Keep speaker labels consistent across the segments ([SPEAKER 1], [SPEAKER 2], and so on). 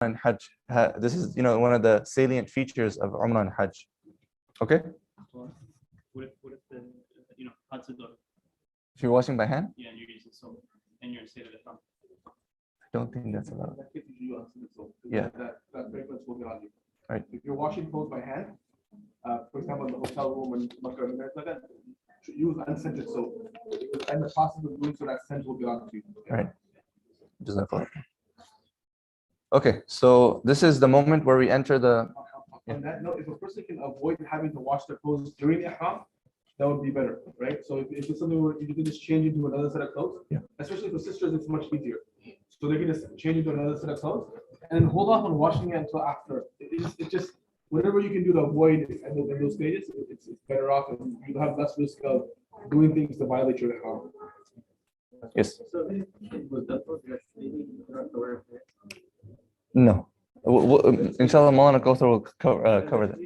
[SPEAKER 1] and Hajj. This is, one of the salient features of Umrah and Hajj. Okay?
[SPEAKER 2] What if the, Hajj is done?
[SPEAKER 1] If you're washing by hand?
[SPEAKER 2] Yeah, and you're using soap, and you're in state of the front.
[SPEAKER 1] I don't think that's allowed.
[SPEAKER 3] Yeah. That fragrance will be on you.
[SPEAKER 1] Right.
[SPEAKER 3] If you're washing clothes by hand, for example, in the hotel room and like that, use unscented soap. And the process of doing so, that scent will be on you.
[SPEAKER 1] Right. Jazakallah. Okay, so this is the moment where we enter the.
[SPEAKER 3] On that note, if a person can avoid having to wash their clothes during the ihram, that would be better, right? So if it's something where you can just change into another set of clothes, especially for sisters, it's much easier. So they can just change into another set of clothes and then hold off on washing it until after. It's just whatever you can do to avoid in those stages, it's better off, and you have less risk of doing things to violate your ihram.
[SPEAKER 1] Yes.
[SPEAKER 2] So was that
[SPEAKER 1] No. Inshallah, Maulana Kauthar will cover that.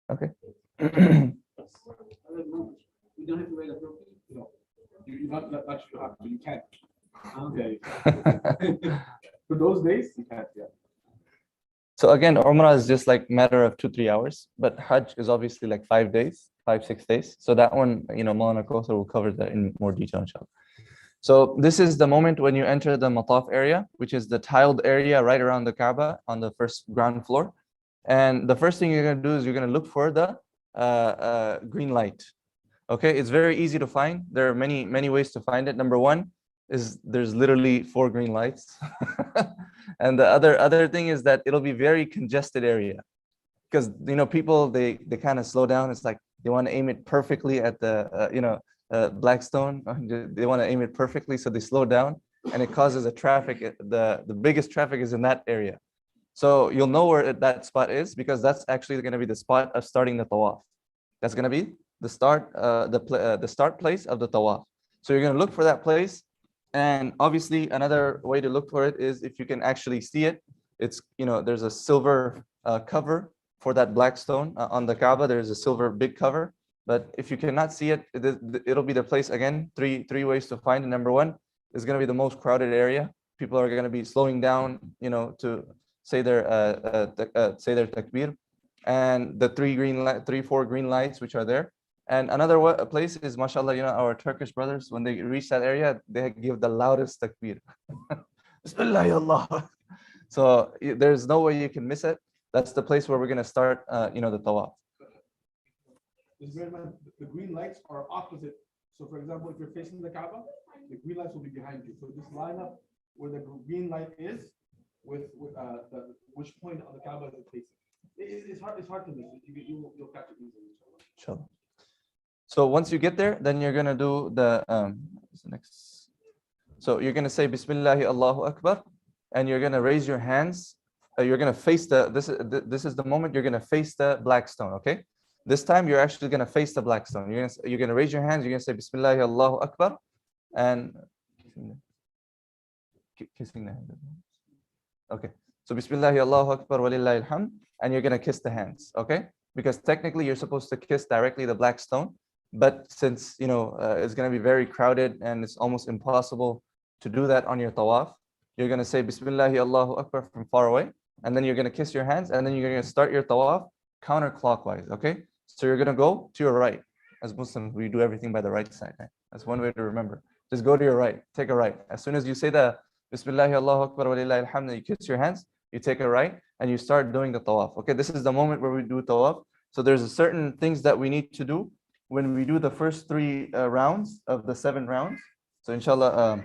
[SPEAKER 1] Okay.
[SPEAKER 2] You don't have to wait a little.
[SPEAKER 3] No, you not you have to. You can't.
[SPEAKER 2] Okay.
[SPEAKER 3] For those days, you can't. Yeah.
[SPEAKER 1] So again, Umrah is just like matter of 2-3 hours, but Hajj is obviously like 5 days, 5-6 days. So that one, Maulana Kauthar will cover that in more detail, inshallah. So this is the moment when you enter the Mataf area, which is the tiled area right around the Kaaba on the first ground floor. And the first thing you're going to do is you're going to look for the green light. Okay, it's very easy to find. There are many ways to find it. Number one is there's literally 4 green lights. And the other thing is that it'll be very congested area. Because, people, they kind of slow down. It's like they want to aim it perfectly at the, Blackstone. They want to aim it perfectly, so they slow down, and it causes a traffic. The biggest traffic is in that area. So you'll know where that spot is, because that's actually going to be the spot of starting the tawaf. That's going to be the start, the start place of the tawaf. So you're going to look for that place, and obviously another way to look for it is if you can actually see it. It's there's a silver cover for that black stone on the Kaaba. There's a silver big cover. But if you cannot see it, it'll be the place again. Three ways to find it. Number one is going to be the most crowded area. People are going to be slowing down, to say their takbir, and the 4 green lights which are there. And another place is, mashallah, our Turkish brothers, when they reach that area, they give the loudest takbir. Bismillah. So there's no way you can miss it. That's the place where we're going to start, the tawaf.
[SPEAKER 3] The green lights are opposite. So, for example, if you're facing the Kaaba, the green lights will be behind you. So just line up where the green light is with which point on the Kaaba is it facing. It's hard to miss. You'll catch it easily.
[SPEAKER 1] Inshallah. So once you get there, then you're gonna do the next. So you're gonna say Bismillahi Allahu Akbar, and you're gonna raise your hands. You're gonna face this is the moment you're gonna face the black stone. Okay. This time you're actually going to face the black stone. You're going to raise your hands. You're going to say Bismillah Allahu Akbar, and kissing the hand. Okay. So Bismillah Allahu Akbar walillahi alhamd, and you're going to kiss the hands. Okay. Because technically you're supposed to kiss directly the black stone, but since it's going to be very crowded and it's almost impossible to do that on your tawaf, you're going to say Bismillah Allahu Akbar from far away, and then you're going to kiss your hands, and then you're going to start your tawaf counterclockwise. Okay. So you're going to go to your right. As Muslims, we do everything by the right side. Right? That's one way to remember. Just go to your right. Take a right. As soon as you say the Bismillah Allahu Akbar wa lillahi alhamd, you kiss your hands, you take a right, and you start doing the tawaf. Okay, this is the moment where we do tawaf. So there's certain things that we need to do when we do the first 3 rounds of the 7 rounds. So inshallah,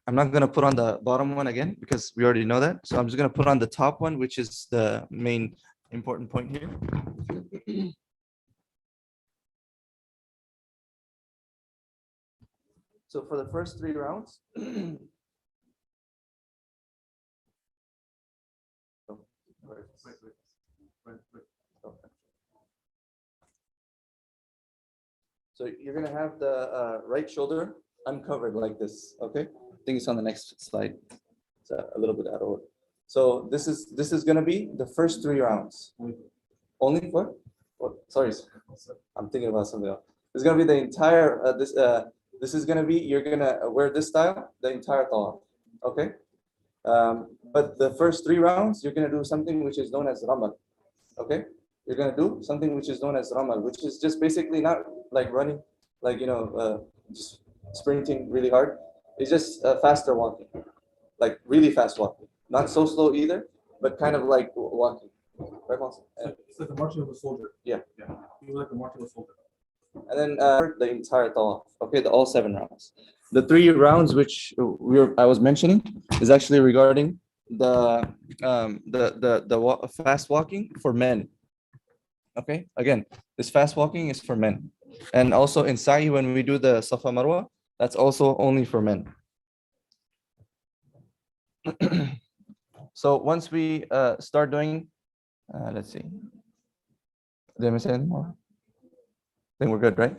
[SPEAKER 1] I'm not going to put on the bottom one again because we already know that. So I'm just going to put on the top one, which is the main important point here. So for the first 3 rounds, so you're going to have the right shoulder uncovered like this. Okay. I think it's on the next slide. It's a little bit out of order. So this is going to be the first 3 rounds. Only for? What? Sorry, I'm thinking about something else. It's gonna be the entire this is gonna be, you're gonna wear this style the entire tawaf. Okay. But the first 3 rounds, you're gonna do something which is known as ramal. Okay. You're gonna do something which is known as ramal, which is just basically not like running, like just sprinting really hard. It's just faster walking, like really fast walking, not so slow either, but kind of like walking. Right, Monson?
[SPEAKER 3] It's like the marching of a soldier.
[SPEAKER 1] Yeah.
[SPEAKER 3] Yeah. You like the marching of a soldier.
[SPEAKER 1] And then the entire tawaf. Okay, all 7 rounds. The 3 rounds which I was mentioning is actually regarding the fast walking for men. Okay, again, this fast walking is for men, and also in sa'i when we do the Safa Marwa, that's also only for men. So once we start doing, let's see. Did I miss anything more? I think we're good, right?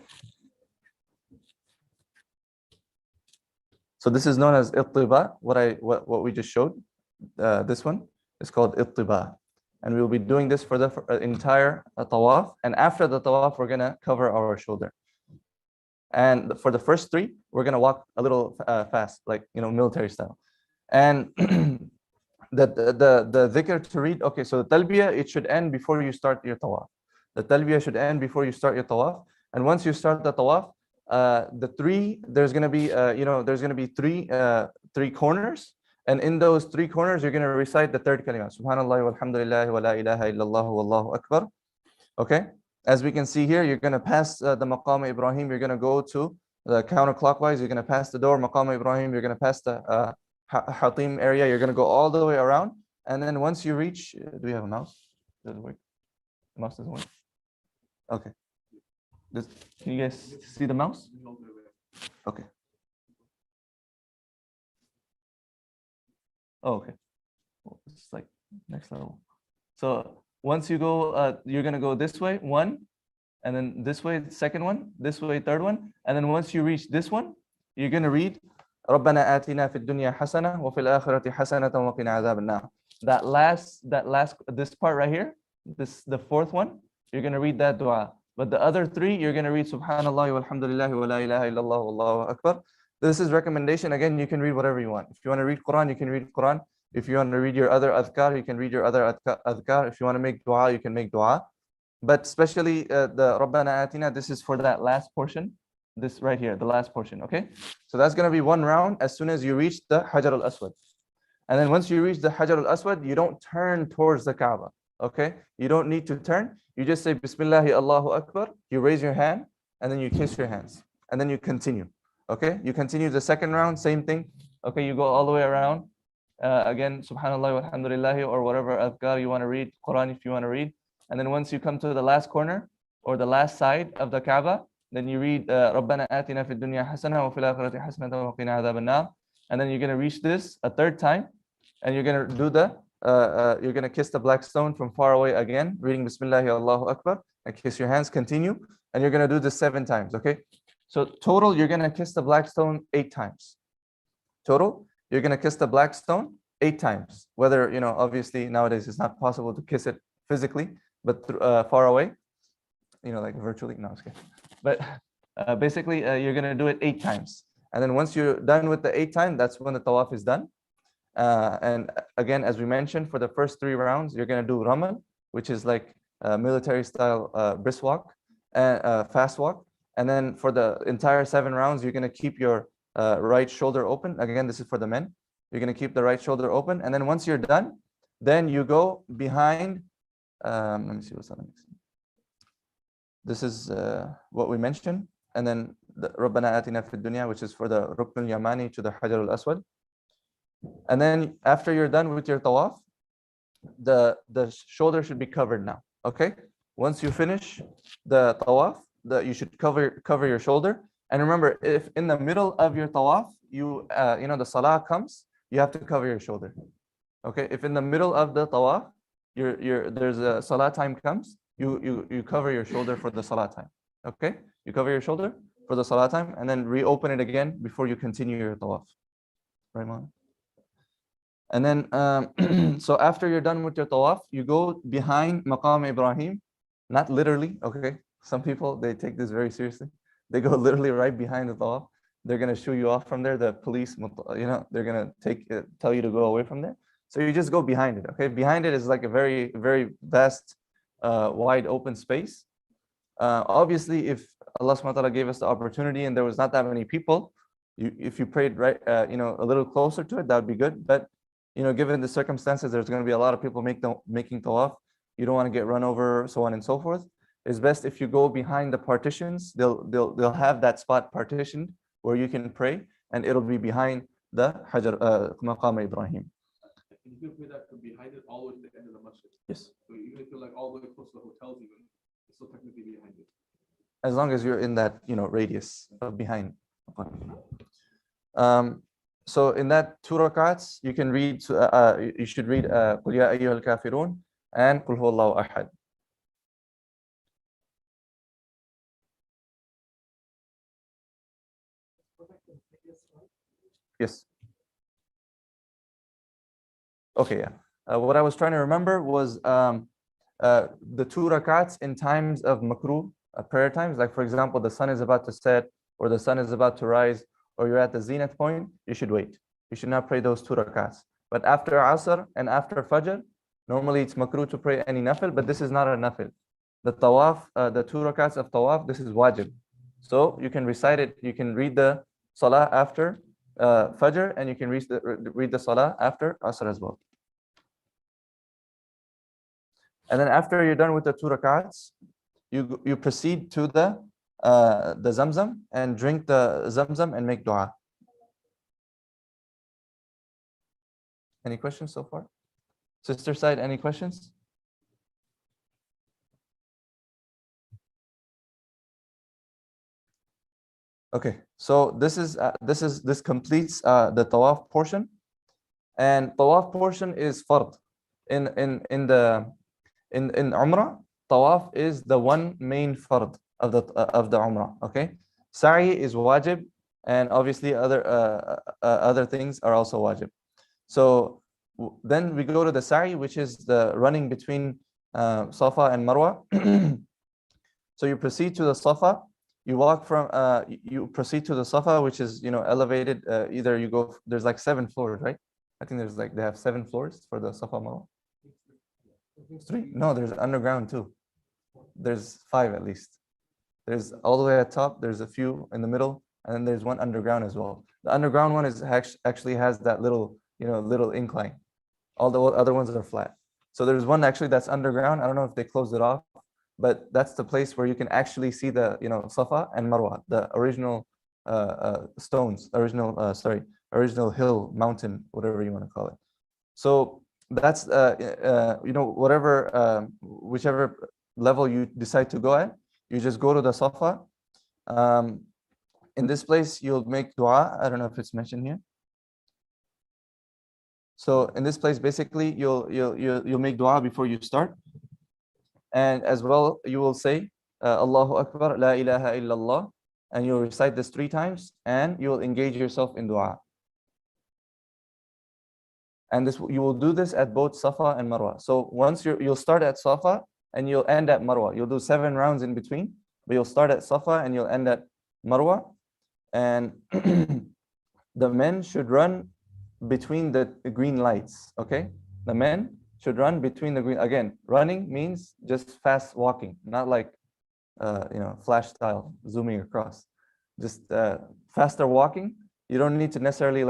[SPEAKER 1] So this is known as ittiba. What we just showed. This one is called ittiba, and we will be doing this for the entire tawaf. And after the tawaf, we're gonna cover our shoulder. And for the first 3, we're gonna walk a little fast, like military style. And the dhikr to read. Okay, so the talbiyah, it should end before you start your tawaf. The talbiyah should end before you start your tawaf. And once you start the tawaf, there's gonna be there's gonna be three corners, and in those 3 corners you're gonna recite the 3rd kalima, Subhanallah walhamdulillah wa la ilaha illallah wallahu akbar. Okay, as we can see here, you're gonna pass the maqam Ibrahim. You're gonna go to the counterclockwise. You're gonna pass the door maqam Ibrahim. You're gonna pass the Hatim area. You're gonna go all the way around, and then once you reach, do we have a mouse? Does it work? The mouse doesn't work. Okay. Can you guys see the mouse? Okay. Oh, okay. Well, it's like next level. So once you go, you're gonna go this way, 1, and then this way, 2nd one, this way, 3rd one, and then once you reach this one, you're gonna read ربنا آتنا في الدنيا حسنة وفي الآخرة حسنة وقنا عذاب النار. This part right here, the 4th one, you're gonna read that dua. But the other 3, you're gonna read Subhanallah walhamdulillah wa la ilaha illallah wallahu akbar. This is recommendation. Again, you can read whatever you want. If you want to read Quran, you can read Quran. If you want to read your other adhkar, you can read your other adhkar. If you want to make dua, you can make dua. But especially the Rabbana Atina, this is for that last portion. This right here, the last portion. Okay, so that's gonna be 1 round as soon as you reach the Hajar al-Aswad. And then once you reach the Hajar al-Aswad, you don't turn towards the Kaaba. Okay, you don't need to turn. You just say Bismillahi Allahu Akbar. You raise your hand and then you kiss your hands, and then you continue. Okay, you continue the 2nd round, same thing. Okay, you go all the way around. Again, Subhanallah walhamdulillah, or whatever adhkar you want to read, Quran if you want to read. And then once you come to the last corner or the last side of the Kaaba, then you read Rabbana Atina fid dunya hasana wa fil akhirati hasanatan wa qina adhaban nar. And then you're gonna reach this a 3rd time, and you're gonna do you're gonna kiss the black stone from far away again, reading Bismillahi Allahu Akbar, and kiss your hands. Continue, and you're gonna do this 7 times. Okay, so total you're gonna kiss the black stone 8 times. Total, you're gonna kiss the black stone 8 times. Whether obviously nowadays it's not possible to kiss it physically, but far away, like virtually. No, it's okay. But basically, you're gonna do it 8 times, and then once you're done with the 8th time, that's when the tawaf is done. And again, as we mentioned, for the first 3 rounds, you're gonna do ramal, which is like military style brisk walk and fast walk. And then for the entire 7 rounds, you're gonna keep your right shoulder open. Again, this is for the men. You're gonna keep the right shoulder open, and then once you're done, then you go behind. Let me see what's on next. This is what we mentioned, and then the Rabbana Atina fid dunya, which is for the Rukn al-Yamani to the Hajar al-Aswad. And then after you're done with your tawaf, the shoulder should be covered now. Okay, once you finish the tawaf, you should cover your shoulder. And remember, if in the middle of your tawaf, the salah comes, you have to cover your shoulder. Okay, if in the middle of the tawaf, there's a salah time comes, you cover your shoulder for the salah time. Okay, you cover your shoulder for the salah time, and then reopen it again before you continue your tawaf. Right, Mom? And then so after you're done with your tawaf, you go behind maqam Ibrahim, not literally. Okay, some people they take this very seriously. They go literally right behind the tawaf. They're gonna shoo you off from there. The police, they're gonna tell you to go away from there. So you just go behind it. Okay, behind it is like a very, very vast, wide open space. Obviously, if Allah subhanahu wa ta'ala gave us the opportunity and there was not that many people, if you prayed right, a little closer to it, that would be good. But given the circumstances, there's going to be a lot of people making tawaf. You don't want to get run over, so on and so forth. It's best if you go behind the partitions. They'll have that spot partitioned where you can pray, and it'll be behind the Hajar Maqam Ibrahim.
[SPEAKER 3] And you can pray that from behind it all the way to the end of the masjid.
[SPEAKER 1] Yes.
[SPEAKER 3] So even if you're like all the way close to the hotels, even it's still technically behind it.
[SPEAKER 1] As long as you're in that radius of behind. So in that 2 rakats, you can read. You should read Qul Ya Ayyuhal Kafirun and Qul Huwallahu Ahad. Yes. Okay, yeah. What I was trying to remember was the 2 rakats in times of makruh prayer times. Like for example, the sun is about to set, or the sun is about to rise, or you're at the zenith point, you should wait. You should not pray those 2 rakats. But after Asr and after Fajr, normally it's makruh to pray any nafil, but this is not a nafil. The tawaf, the 2 rakats of tawaf, this is wajib. So you can recite it, you can read the salah after Fajr, and you can read the salah after Asr as well. And then after you're done with the 2 rakats, you proceed to the Zamzam and drink the Zamzam and make dua. Any questions so far? Sister side, any questions? Okay, so this completes the tawaf portion, and tawaf portion is fard. In Umrah, tawaf is the one main fard of the Umrah. Okay, sa'i is wajib, and obviously other things are also wajib. So then we go to the sa'i, which is the running between Safa and Marwa. So you proceed to the Safa. You walk from you proceed to the Safa, which is elevated. Either you go, there's like 7 floors, right? I think there's they have 7 floors for the Safa Marwa. 3? No, there's underground too. There's 5 at least. There's all the way at top. There's a few in the middle, and then there's one underground as well. The underground one is actually has that little little incline. All the other ones are flat. So there's one actually that's underground. I don't know if they closed it off, but that's the place where you can actually see the Safa and Marwa, the original stones, original hill, mountain, whatever you want to call it. So that's whichever level you decide to go at, you just go to the Safa. In this place, you'll make dua. I don't know if it's mentioned here. So in this place, basically, you'll make dua before you start, and as well you will say Allahu Akbar, La ilaha illallah, and you'll recite this 3 times, and you will engage yourself in dua. And you will do this at both Safa and Marwa. So once you'll start at Safa and you'll end at Marwa. You'll do 7 rounds in between, but you'll start at Safa and you'll end at Marwa. And the men should run between the green lights. Okay, the men should run between the green. Again, running means just fast walking, not like flash style zooming across. Just faster walking. You don't need to necessarily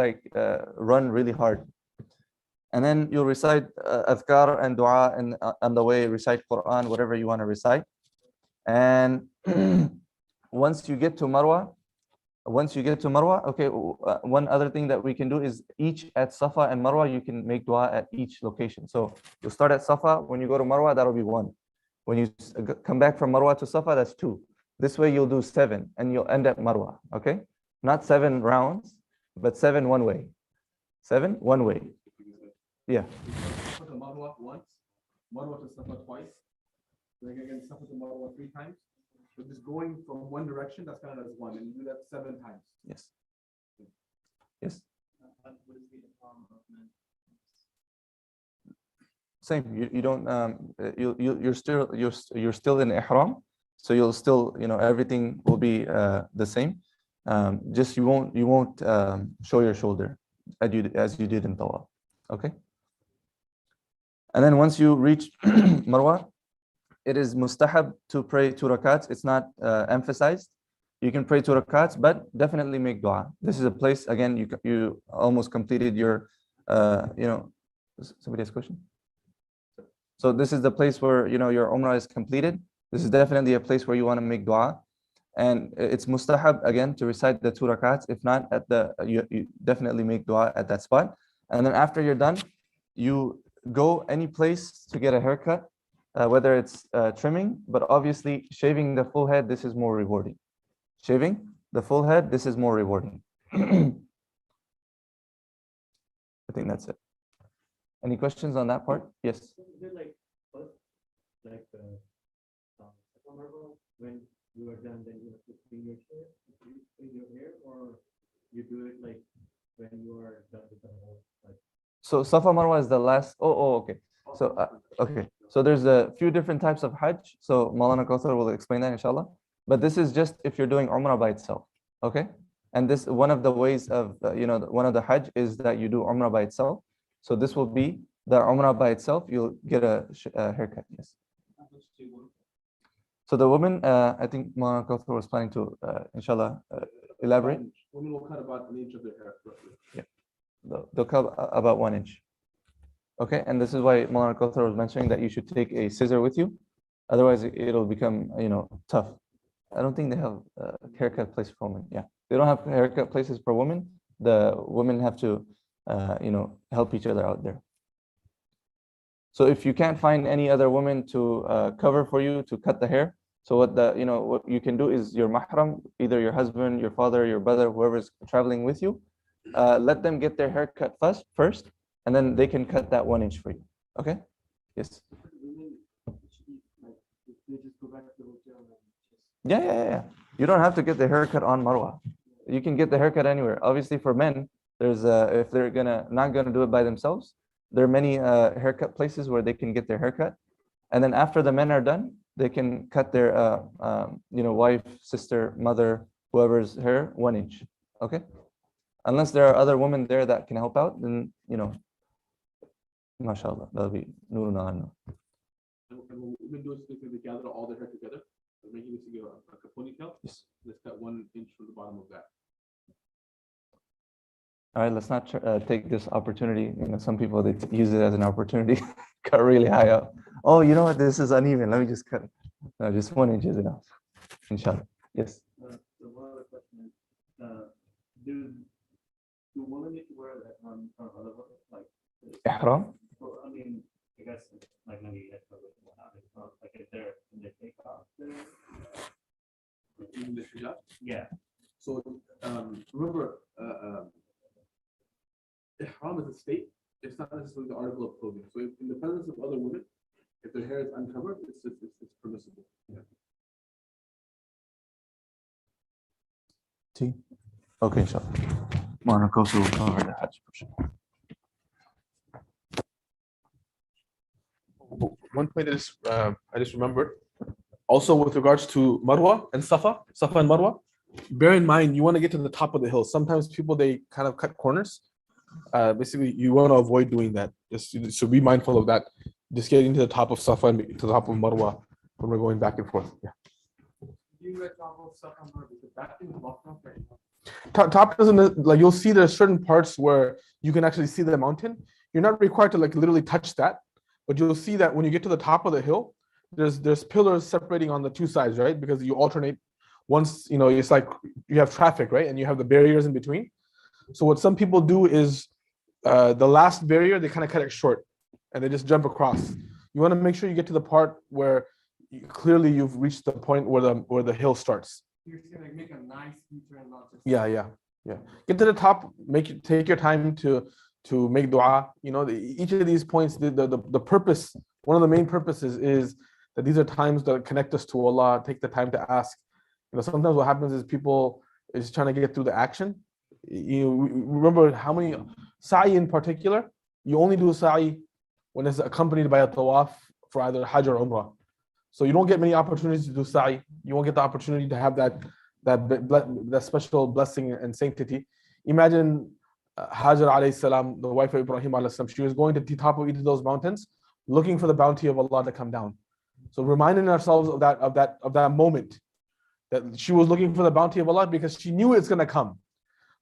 [SPEAKER 1] run really hard. And then you'll recite adhkar and dua, and on the way recite Quran, whatever you want to recite. And once you get to Marwa, okay, one other thing that we can do is each at Safa and Marwa, you can make dua at each location. So you'll start at Safa. When you go to Marwa, that'll be 1. When you come back from Marwa to Safa, that's 2. This way you'll do 7 and you'll end at Marwa. Okay, not 7 rounds, but 7 one way. 7 one way. Yeah.
[SPEAKER 3] Safa to Marwa once, Marwa to Safa twice, then again Safa to Marwa 3 times. So just going from one direction, that's kind of as 1, and you do that 7 times.
[SPEAKER 1] Yes. Yes. Same. You don't. You're still in ihram. So you'll still, everything will be the same. Just you won't show your shoulder as you did in Tawaf. Okay. And then once you reach Marwa, it is mustahab to pray 2 rakats. It's not emphasized. You can pray 2 rakats, but definitely make dua. This is a place, again, you almost completed your, somebody has a question? So this is the place where, your umrah is completed. This is definitely a place where you want to make dua. And it's mustahab, again, to recite the 2 rakats. If not, you definitely make dua at that spot. And then after you're done, you go any place to get a haircut, whether it's trimming, but obviously shaving the full head, this is more rewarding. Shaving the full head, this is more rewarding. I think that's it. Any questions on that part? Yes.
[SPEAKER 2] Is it like first, like when you are done, then you have to clean your hair, or you do it like when you are done with the whole, like?
[SPEAKER 1] So Safa Marwa is the last. Okay. So okay. So there's a few different types of Hajj. So Maulana Kauthar will explain that, inshallah. But this is just if you're doing Umrah by itself. Okay. And this one of the ways of one of the Hajj is that you do Umrah by itself. So this will be the Umrah by itself. You'll get a haircut. Yes. So the woman, I think Maulana Kauthar was planning to, inshallah, elaborate.
[SPEAKER 3] Women will cut about an inch of their hair.
[SPEAKER 1] Yeah. They'll cut about 1 inch. Okay, and this is why Maulana Kauthar was mentioning that you should take a scissor with you. Otherwise, it'll become, tough. I don't think they have a haircut place for women. Yeah, they don't have haircut places for women. The women have to, help each other out there. So if you can't find any other woman to cover for you to cut the hair, so what you can do is your mahram, either your husband, your father, your brother, whoever's traveling with you, let them get their hair cut first, and then they can cut that 1 inch for you. Okay? Yes. Yeah. You don't have to get the haircut on Marwa. You can get the haircut anywhere. Obviously, for men, there's if they're not gonna do it by themselves, there are many haircut places where they can get their haircut, and then after the men are done, they can cut their wife, sister, mother, whoever's hair 1 inch. Okay, unless there are other women there that can help out, then mashallah, that'll be nurun ala nur.
[SPEAKER 3] And what women do is they gather all their hair together, and making this together like a ponytail.
[SPEAKER 1] Yes.
[SPEAKER 3] Let's cut 1 inch from the bottom of that.
[SPEAKER 1] All right, let's not take this opportunity. Some people, they use it as an opportunity, cut really high up. Oh, you know what? This is uneven. Let me just cut it. No, just 1 inch is enough. Inshallah. Yes.
[SPEAKER 2] So one other question is, do women need to wear that on other like?
[SPEAKER 1] Ihram?
[SPEAKER 2] I mean, I guess like maybe like if they're in the takeoff.
[SPEAKER 3] In the hijab.
[SPEAKER 2] Yeah.
[SPEAKER 3] So remember, ihram is a state. It's not necessarily the article of clothing. So in the presence of other women, if their hair is uncovered, it's permissible. Yeah.
[SPEAKER 1] Okay, inshallah. Maulana Kauthar will cover the Hajj portion.
[SPEAKER 3] One point that I just remembered, also with regards to Marwa and Safa and Marwa, bear in mind you want to get to the top of the hill. Sometimes people, they kind of cut corners. Basically, you want to avoid doing that. So be mindful of that. Just getting to the top of Safa and to the top of Marwa when we're going back and forth. Yeah. Top doesn't, like, you'll see there's certain parts where you can actually see the mountain. You're not required to like literally touch that, but you'll see that when you get to the top of the hill, there's pillars separating on the two sides, right? Because you alternate. Once, it's like you have traffic, right? And you have the barriers in between. So what some people do is the last barrier, they kind of cut it short and they just jump across. You want to make sure you get to the part where clearly you've reached the point where the hill starts.
[SPEAKER 4] You're just gonna make a nice U-turn, not just.
[SPEAKER 3] Yeah. Get to the top, take your time to make dua. Each of these points, the purpose, one of the main purposes is that these are times that connect us to Allah. Take the time to ask. Sometimes what happens is people is trying to get through the action. Remember how many sa'i in particular, you only do sa'i when it's accompanied by a tawaf for either Hajj or Umrah. So you don't get many opportunities to do sa'i. You won't get the opportunity to have that special blessing and sanctity. Imagine Hajar alayhi salam, the wife of Ibrahim alayhi salam, she was going to the top of each of those mountains, looking for the bounty of Allah to come down. So reminding ourselves of that moment, that she was looking for the bounty of Allah because she knew it's going to come.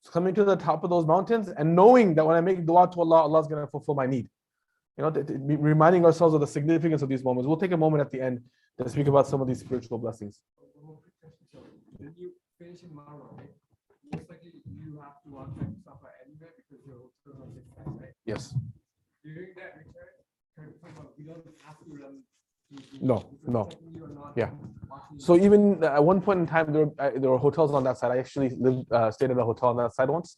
[SPEAKER 3] So coming to the top of those mountains and knowing that when I make dua to Allah, Allah is going to fulfill my need. Reminding ourselves of the significance of these moments. We'll take a moment at the end to speak about some of these spiritual blessings.
[SPEAKER 4] When you finish in Marwa, right? Most likely you have to walk back to Safa anyway because you're hotel on this side, right?
[SPEAKER 3] Yes.
[SPEAKER 4] During that return, we don't have to run.
[SPEAKER 3] No. Yeah. So even at one point in time, there were hotels on that side. I actually stayed at a hotel on that side once.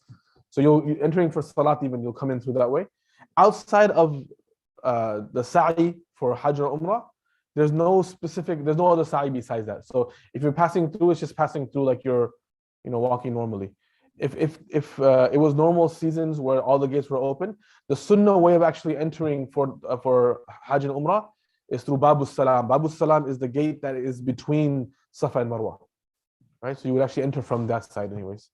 [SPEAKER 3] So you're entering for salat, even you'll come in through that way. Outside of the sa'i for Hajj or Umrah, there's no other sa'i besides that. So if you're passing through, it's just passing through like you're, walking normally. If it was normal seasons where all the gates were open, the sunnah way of actually entering for Hajj and Umrah is through Babus Salam. Babus Salam is the gate that is between Safa and Marwa, right? So you would actually enter from that side anyways.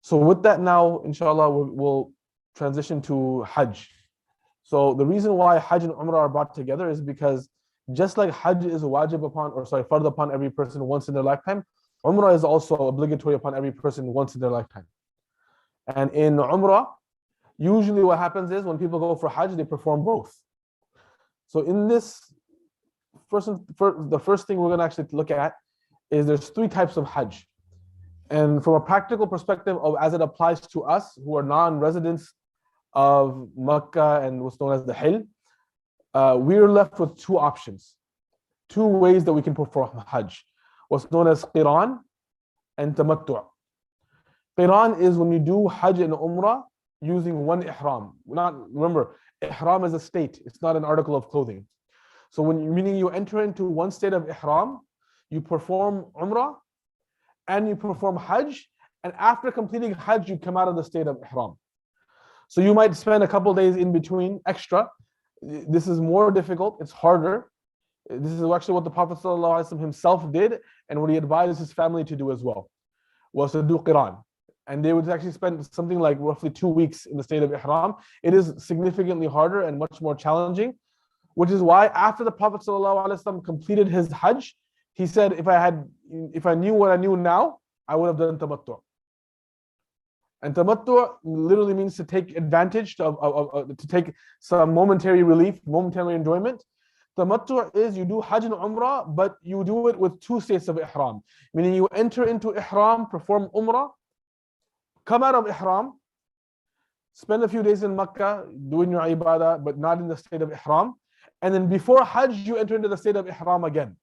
[SPEAKER 3] So with that now, inshallah, we'll transition to Hajj. So the reason why Hajj and Umrah are brought together is because just like Hajj is fard upon every person once in their lifetime, Umrah is also obligatory upon every person once in their lifetime. And in Umrah, usually what happens is when people go for Hajj, they perform both. So in this, the first thing we're going to actually look at is there's 3 types of Hajj. And from a practical perspective as it applies to us who are non-residents of Makkah and what's known as the Hill, we're left with 2 options, 2 ways that we can perform Hajj. What's known as Qiran and Tamattu'. Qiran is when you do Hajj and Umrah using one ihram. Remember, ihram is a state, it's not an article of clothing. So meaning you enter into one state of ihram, you perform Umrah and you perform Hajj, and after completing Hajj, you come out of the state of ihram. So you might spend a couple days in between extra. This is more difficult, it's harder. This is actually what the Prophet ﷺ himself did and what he advised his family to do as well, was to do Qiran. And they would actually spend something like roughly 2 weeks in the state of ihram. It is significantly harder and much more challenging, which is why after the Prophet ﷺ completed his Hajj, he said, if I knew what I knew now, I would have done Tamattu'. And Tamattu' literally means to take advantage, to take some momentary relief, momentary enjoyment. Tamattu' is you do Hajj and Umrah, but you do it with 2 states of ihram. Meaning you enter into ihram, perform Umrah, come out of ihram, spend a few days in Makkah doing your ibadah, but not in the state of ihram. And then before Hajj, you enter into the state of ihram again.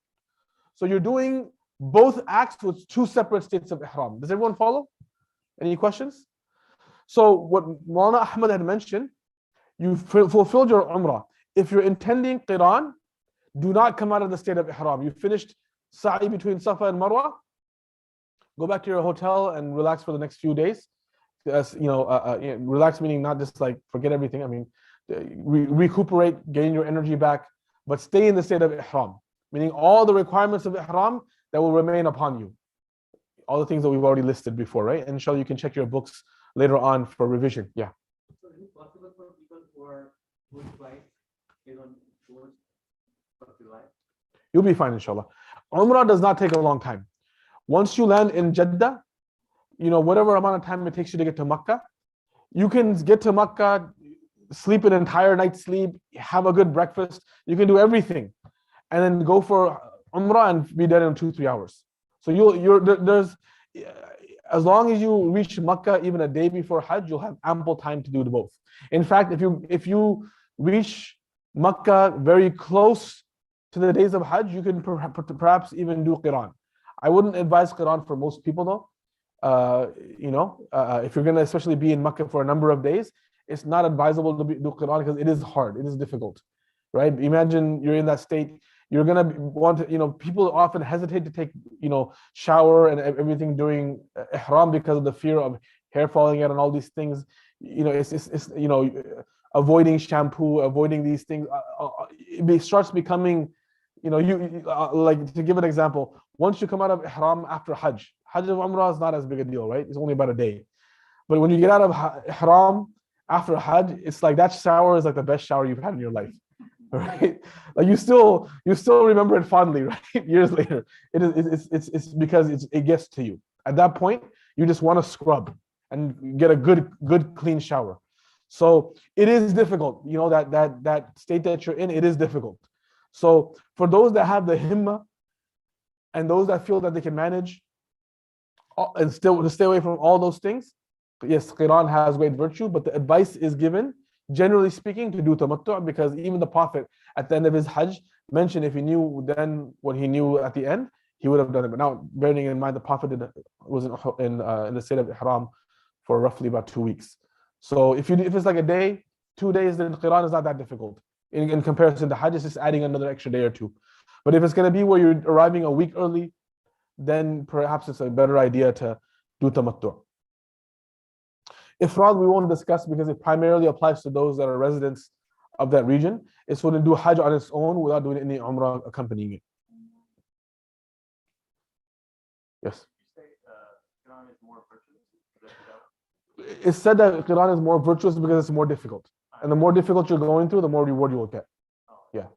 [SPEAKER 3] So you're doing both acts with 2 separate states of ihram. Does everyone follow? Any questions? So what Maulana Ahmad had mentioned, you fulfilled your Umrah. If you're intending Qiran, do not come out of the state of ihram. You finished sa'i between Safa and Marwa, go back to your hotel and relax for the next few days. Relax meaning not just like forget everything. I mean, recuperate, gain your energy back, but stay in the state of ihram. Meaning all the requirements of ihram that will remain upon you. All the things that we've already listed before, right? And inshallah, you can check your books later on for revision. Yeah.
[SPEAKER 2] So is it possible for people whose flight is on towards July?
[SPEAKER 3] You'll be fine, inshallah. Umrah does not take a long time. Once you land in Jeddah, whatever amount of time it takes you to get to Makkah, you can get to Makkah, sleep an entire night's sleep, have a good breakfast. You can do everything, and then go for Umrah and be there in 2-3 hours. So there's as long as you reach Makkah even a day before Hajj, you'll have ample time to do both. In fact, if you reach Makkah very close to the days of Hajj, you can perhaps even do Qiran. I wouldn't advise Qiran for most people though. If you're going to especially be in Makkah for a number of days, it's not advisable to do Qiran because it is hard, it is difficult, right? Imagine you're in that state, you're going to want to, people often hesitate to take, shower and everything during ihram because of the fear of hair falling out and all these things. It's avoiding shampoo, avoiding these things. It starts becoming, like to give an example, once you come out of ihram after Hajj and Umrah is not as big a deal, right? It's only about a day. But when you get out of ihram after Hajj, it's like that shower is like the best shower you've had in your life, right? Like you still remember it fondly, right? Years later, it's because it gets to you. At that point, you just want to scrub and get a good clean shower. So it is difficult, that state that you're in, it is difficult. So for those that have the himma and those that feel that they can manage and still to stay away from all those things, yes, Qiran has great virtue, but the advice is given, generally speaking, to do tamattu, because even the Prophet at the end of his Hajj mentioned if he knew then what he knew at the end, he would have done it. But now, bearing in mind the Prophet was in the state of ihram for roughly about 2 weeks. So if it's like a day, 2 days, then Qiran is not that difficult. In comparison to Hajj, it's just adding another extra day or two. But if it's going to be where you're arriving a week early, then perhaps it's a better idea to do tamattu. Ifrad we won't discuss because it primarily applies to those that are residents of that region. It's when you do Hajj on its own without doing any Umrah accompanying it. Yes?
[SPEAKER 2] Quran is more virtuous?
[SPEAKER 3] It's said that Quran is more virtuous because it's more difficult. And the more difficult you're going through, the more reward you will get. Yeah.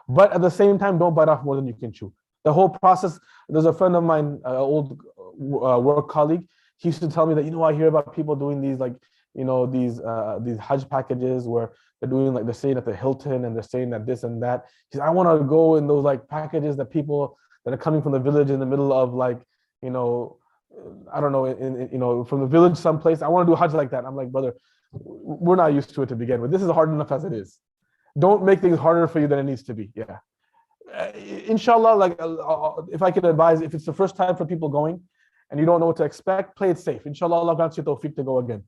[SPEAKER 3] But at the same time, don't bite off more than you can chew. The whole process, there's a friend of mine, old work colleague, he used to tell me that, I hear about people doing these these Hajj packages where they're staying at the Hilton and they're staying at this and that. He said, I want to go in those like packages that people that are coming from the village in the middle of I don't know, from the village someplace. I want to do Hajj like that. I'm like, brother, we're not used to it to begin with. This is hard enough as it is. Don't make things harder for you than it needs to be. Yeah. Inshallah, if I could advise, if it's the first time for people going and you don't know what to expect, play it safe. Inshallah, Allah grants you tawfiq to go again.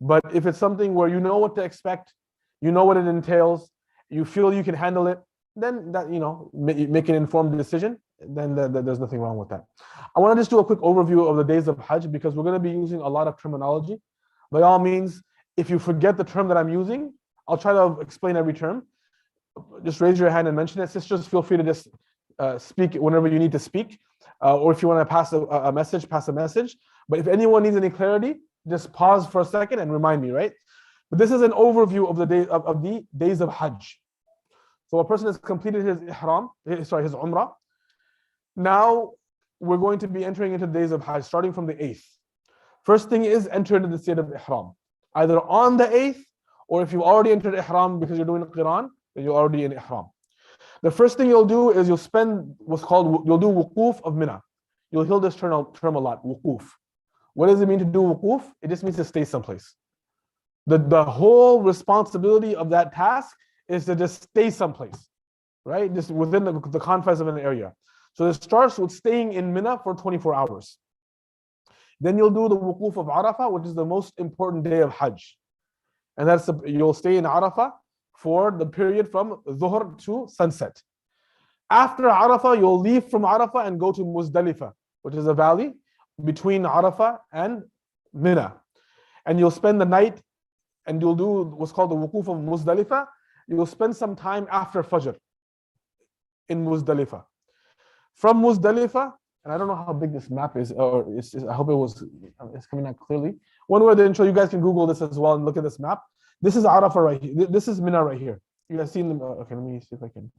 [SPEAKER 3] But if it's something where you know what to expect, you know what it entails, you feel you can handle it, then that, make an informed decision, then there's nothing wrong with that. I want to just do a quick overview of the days of Hajj because we're going to be using a lot of terminology. By all means, if you forget the term that I'm using, I'll try to explain every term. Just raise your hand and mention it. Sisters, feel free to just speak whenever you need to speak. Or if you want to pass a message, pass a message. But if anyone needs any clarity, just pause for a second and remind me, right? But this is an overview of the days of Hajj. So a person has completed his his Umrah. Now we're going to be entering into the days of Hajj, starting from the 8th. First thing is enter into the state of Ihram. Either on the 8th, or if you've already entered Ihram because you're doing Qiran, then you're already in Ihram. The first thing you'll do is you'll do wuquf of Mina. You'll hear this term a lot, wuquf. What does it mean to do wuquf? It just means to stay someplace. The whole responsibility of that task is to just stay someplace, right? Just within the confines of an area. So it starts with staying in Mina for 24 hours. Then you'll do the wuquf of Arafah, which is the most important day of Hajj. And you'll stay in Arafah for the period from Dhuhr to sunset. After Arafah, you'll leave from Arafah and go to Muzdalifah, which is a valley between Arafah and Mina. And you'll spend the night and you'll do what's called the wuquf of Muzdalifah. You'll spend some time after Fajr in Muzdalifah. From Muzdalifah, and I don't know how big this map is, or I hope it's coming out clearly. One way to ensure you guys can Google this as well and look at this map. This is Arafah right here. This is Mina right here. You guys seen them? Okay, let me see if I can.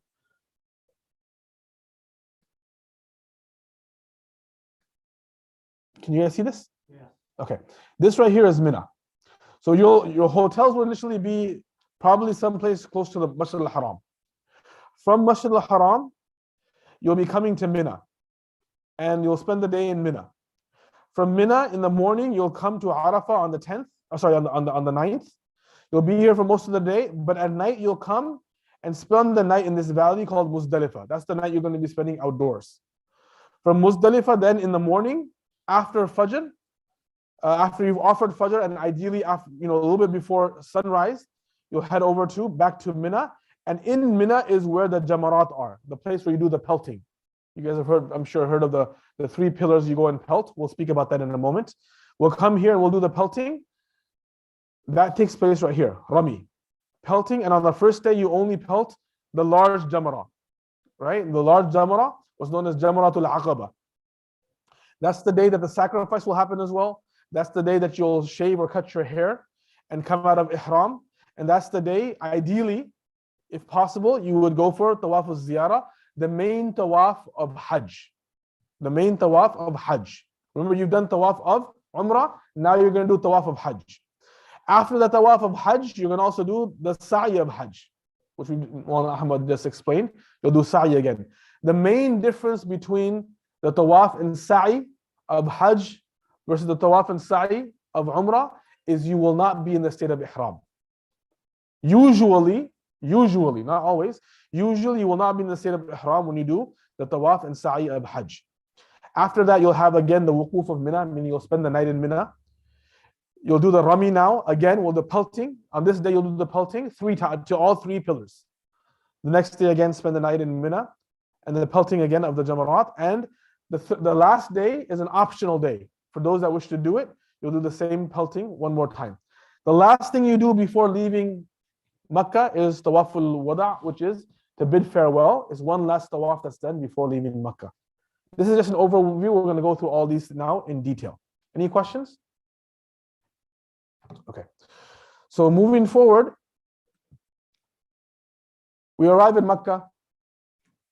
[SPEAKER 3] Can you guys see this?
[SPEAKER 2] Yeah.
[SPEAKER 3] Okay. This right here is Mina. So your hotels will initially be probably someplace close to the Masjid al-Haram. From Masjid al-Haram, you'll be coming to Mina. And you'll spend the day in Mina. From Mina in the morning, you'll come to Arafah on the 10th. On the 9th. You'll be here for most of the day, but at night you'll come and spend the night in this valley called Muzdalifah. That's the night you're going to be spending outdoors. From Muzdalifah, then in the morning, after Fajr, after you've offered Fajr, and ideally after, a little bit before sunrise, you'll head over back to Mina. And in Mina is where the Jamarat are, the place where you do the pelting. You guys have heard, I'm sure, heard of the 3 pillars you go and pelt. We'll speak about that in a moment. We'll come here and we'll do the pelting. That takes place right here, Rami. Pelting, and on the first day you only pelt the large Jamara. right? The large Jamrah was known as Jamratul Aqaba. That's the day that the sacrifice will happen as well. That's the day that you'll shave or cut your hair and come out of ihram. And that's the day, ideally, if possible, you would go for tawaf al-ziyarah, the main tawaf of Hajj. The main tawaf of Hajj. Remember, you've done tawaf of Umrah, now you're going to do tawaf of Hajj. After the tawaf of Hajj, you're going to also do the sa'i of Hajj, which Maulana Ahmad just explained. You'll do sa'i again. The main difference between the tawaf and sa'i of Hajj versus the tawaf and sa'i of Umrah is you will not be in the state of ihram. Usually, not always, usually you will not be in the state of ihram when you do the tawaf and sa'i of Hajj. After that, you'll have again the wuquf of Mina, meaning you'll spend the night in Mina. You'll do the rami now, again, with the pelting. On this day, you'll do the pelting 3 times to all 3 pillars. The next day, again, spend the night in Mina, and then the pelting again of the Jamarat. And the last day is an optional day. For those that wish to do it, you'll do the same pelting one more time. The last thing you do before leaving Makkah is Tawaful Wada', which is to bid farewell. It's one last tawaf that's done before leaving Makkah. This is just an overview. We're going to go through all these now in detail. Any questions? Okay. So moving forward, we arrive in Makkah.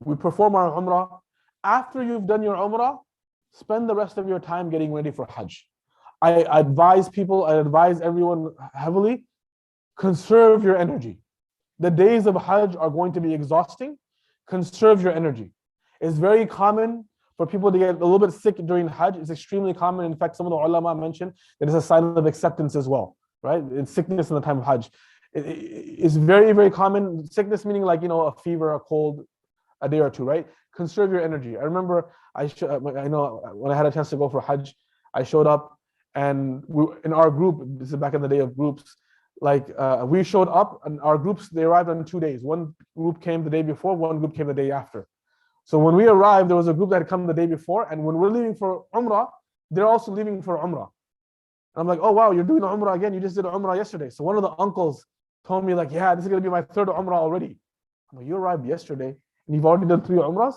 [SPEAKER 3] We perform our Umrah. After you've done your Umrah, spend the rest of your time getting ready for Hajj. I advise everyone heavily, conserve your energy. The days of Hajj are going to be exhausting. Conserve your energy. It's very common for people to get a little bit sick during Hajj. It's extremely common. In fact, some of the ulama mentioned that it's a sign of acceptance as well, right? It's sickness in the time of Hajj. It's very, very common. Sickness meaning like, a fever, a cold, a day or two, right? Conserve your energy. I remember I know when I had a chance to go for Hajj, I showed up and in our group, this is back in the day of groups, we showed up and our groups, they arrived on 2 days. One group came the day before, one group came the day after. So when we arrived, there was a group that had come the day before, and when we're leaving for Umrah, they're also leaving for Umrah. And I'm like, oh wow, you're doing Umrah again? You just did Umrah yesterday. So one of the uncles told me like, yeah, this is gonna be my 3rd Umrah already. I'm like, you arrived yesterday and you've already done 3 Umrahs?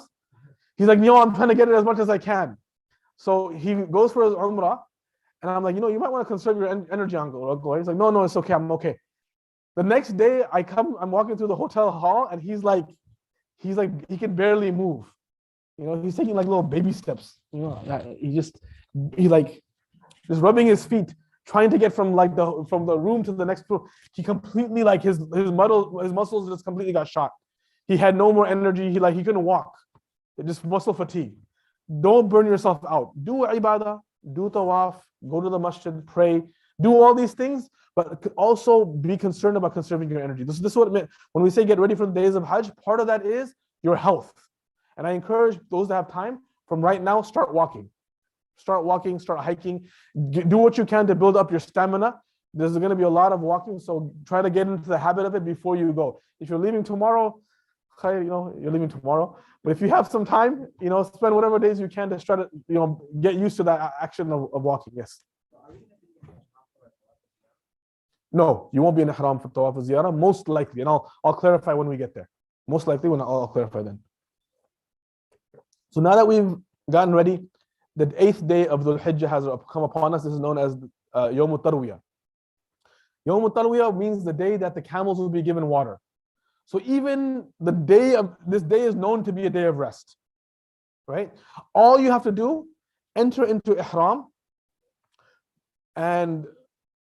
[SPEAKER 3] He's like, I'm trying to get it as much as I can. So he goes for his Umrah, and I'm like, you might want to conserve your energy, uncle. He's like, no, it's okay, I'm okay. The next day I'm walking through the hotel hall, and he's like, he can barely move. He's taking like little baby steps. He's rubbing his feet, trying to get from the room to the next room. He completely his muscles just completely got shot. He had no more energy. He couldn't walk. Just muscle fatigue. Don't burn yourself out. Do ibadah, do tawaf, go to the masjid, pray, do all these things, but also be concerned about conserving your energy. This is what it meant. When we say get ready for the days of Hajj, part of that is your health. And I encourage those that have time, from right now, start walking. Start walking, start hiking. Do what you can to build up your stamina. There's going to be a lot of walking, so try to get into the habit of it before you go. If you're leaving tomorrow, you're leaving tomorrow. But if you have some time, spend whatever days you can to try to, get used to that action of walking. Yes. No, you won't be in ihram for tawaf al-ziyarah, most likely. And I'll clarify when we get there. Most likely when I'll clarify then. So now that we've gotten ready, the 8th day of Dhul Hijjah has come upon us. This is known as Yawm al-Tarwiyah. Yawm al-Tarwiyah means the day that the camels will be given water. So even this day is known to be a day of rest, right? All you have to do, enter into ihram, and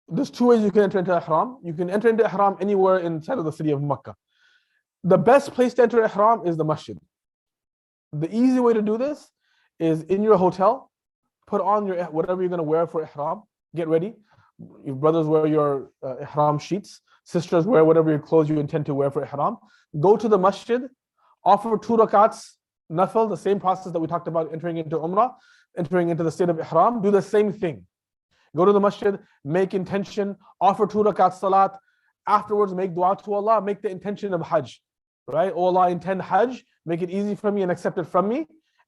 [SPEAKER 3] there's 2 ways you can enter into ihram. You can enter into ihram anywhere inside of the city of Makkah. The best place to enter ihram is the masjid. The easy way to do this is in your hotel, put on your whatever you're going to wear for ihram, get ready. Your brothers wear your ihram sheets. Sisters wear whatever your clothes you intend to wear for ihram. Go to the masjid, offer 2 rakats, nafil, the same process that we talked about entering into umrah, entering into the state of ihram. Do the same thing. Go to the masjid, make intention, offer 2 rakats salat. Afterwards, make dua to Allah, make the intention of Hajj. Right? Oh Allah, intend Hajj, make it easy for me and accept it from me.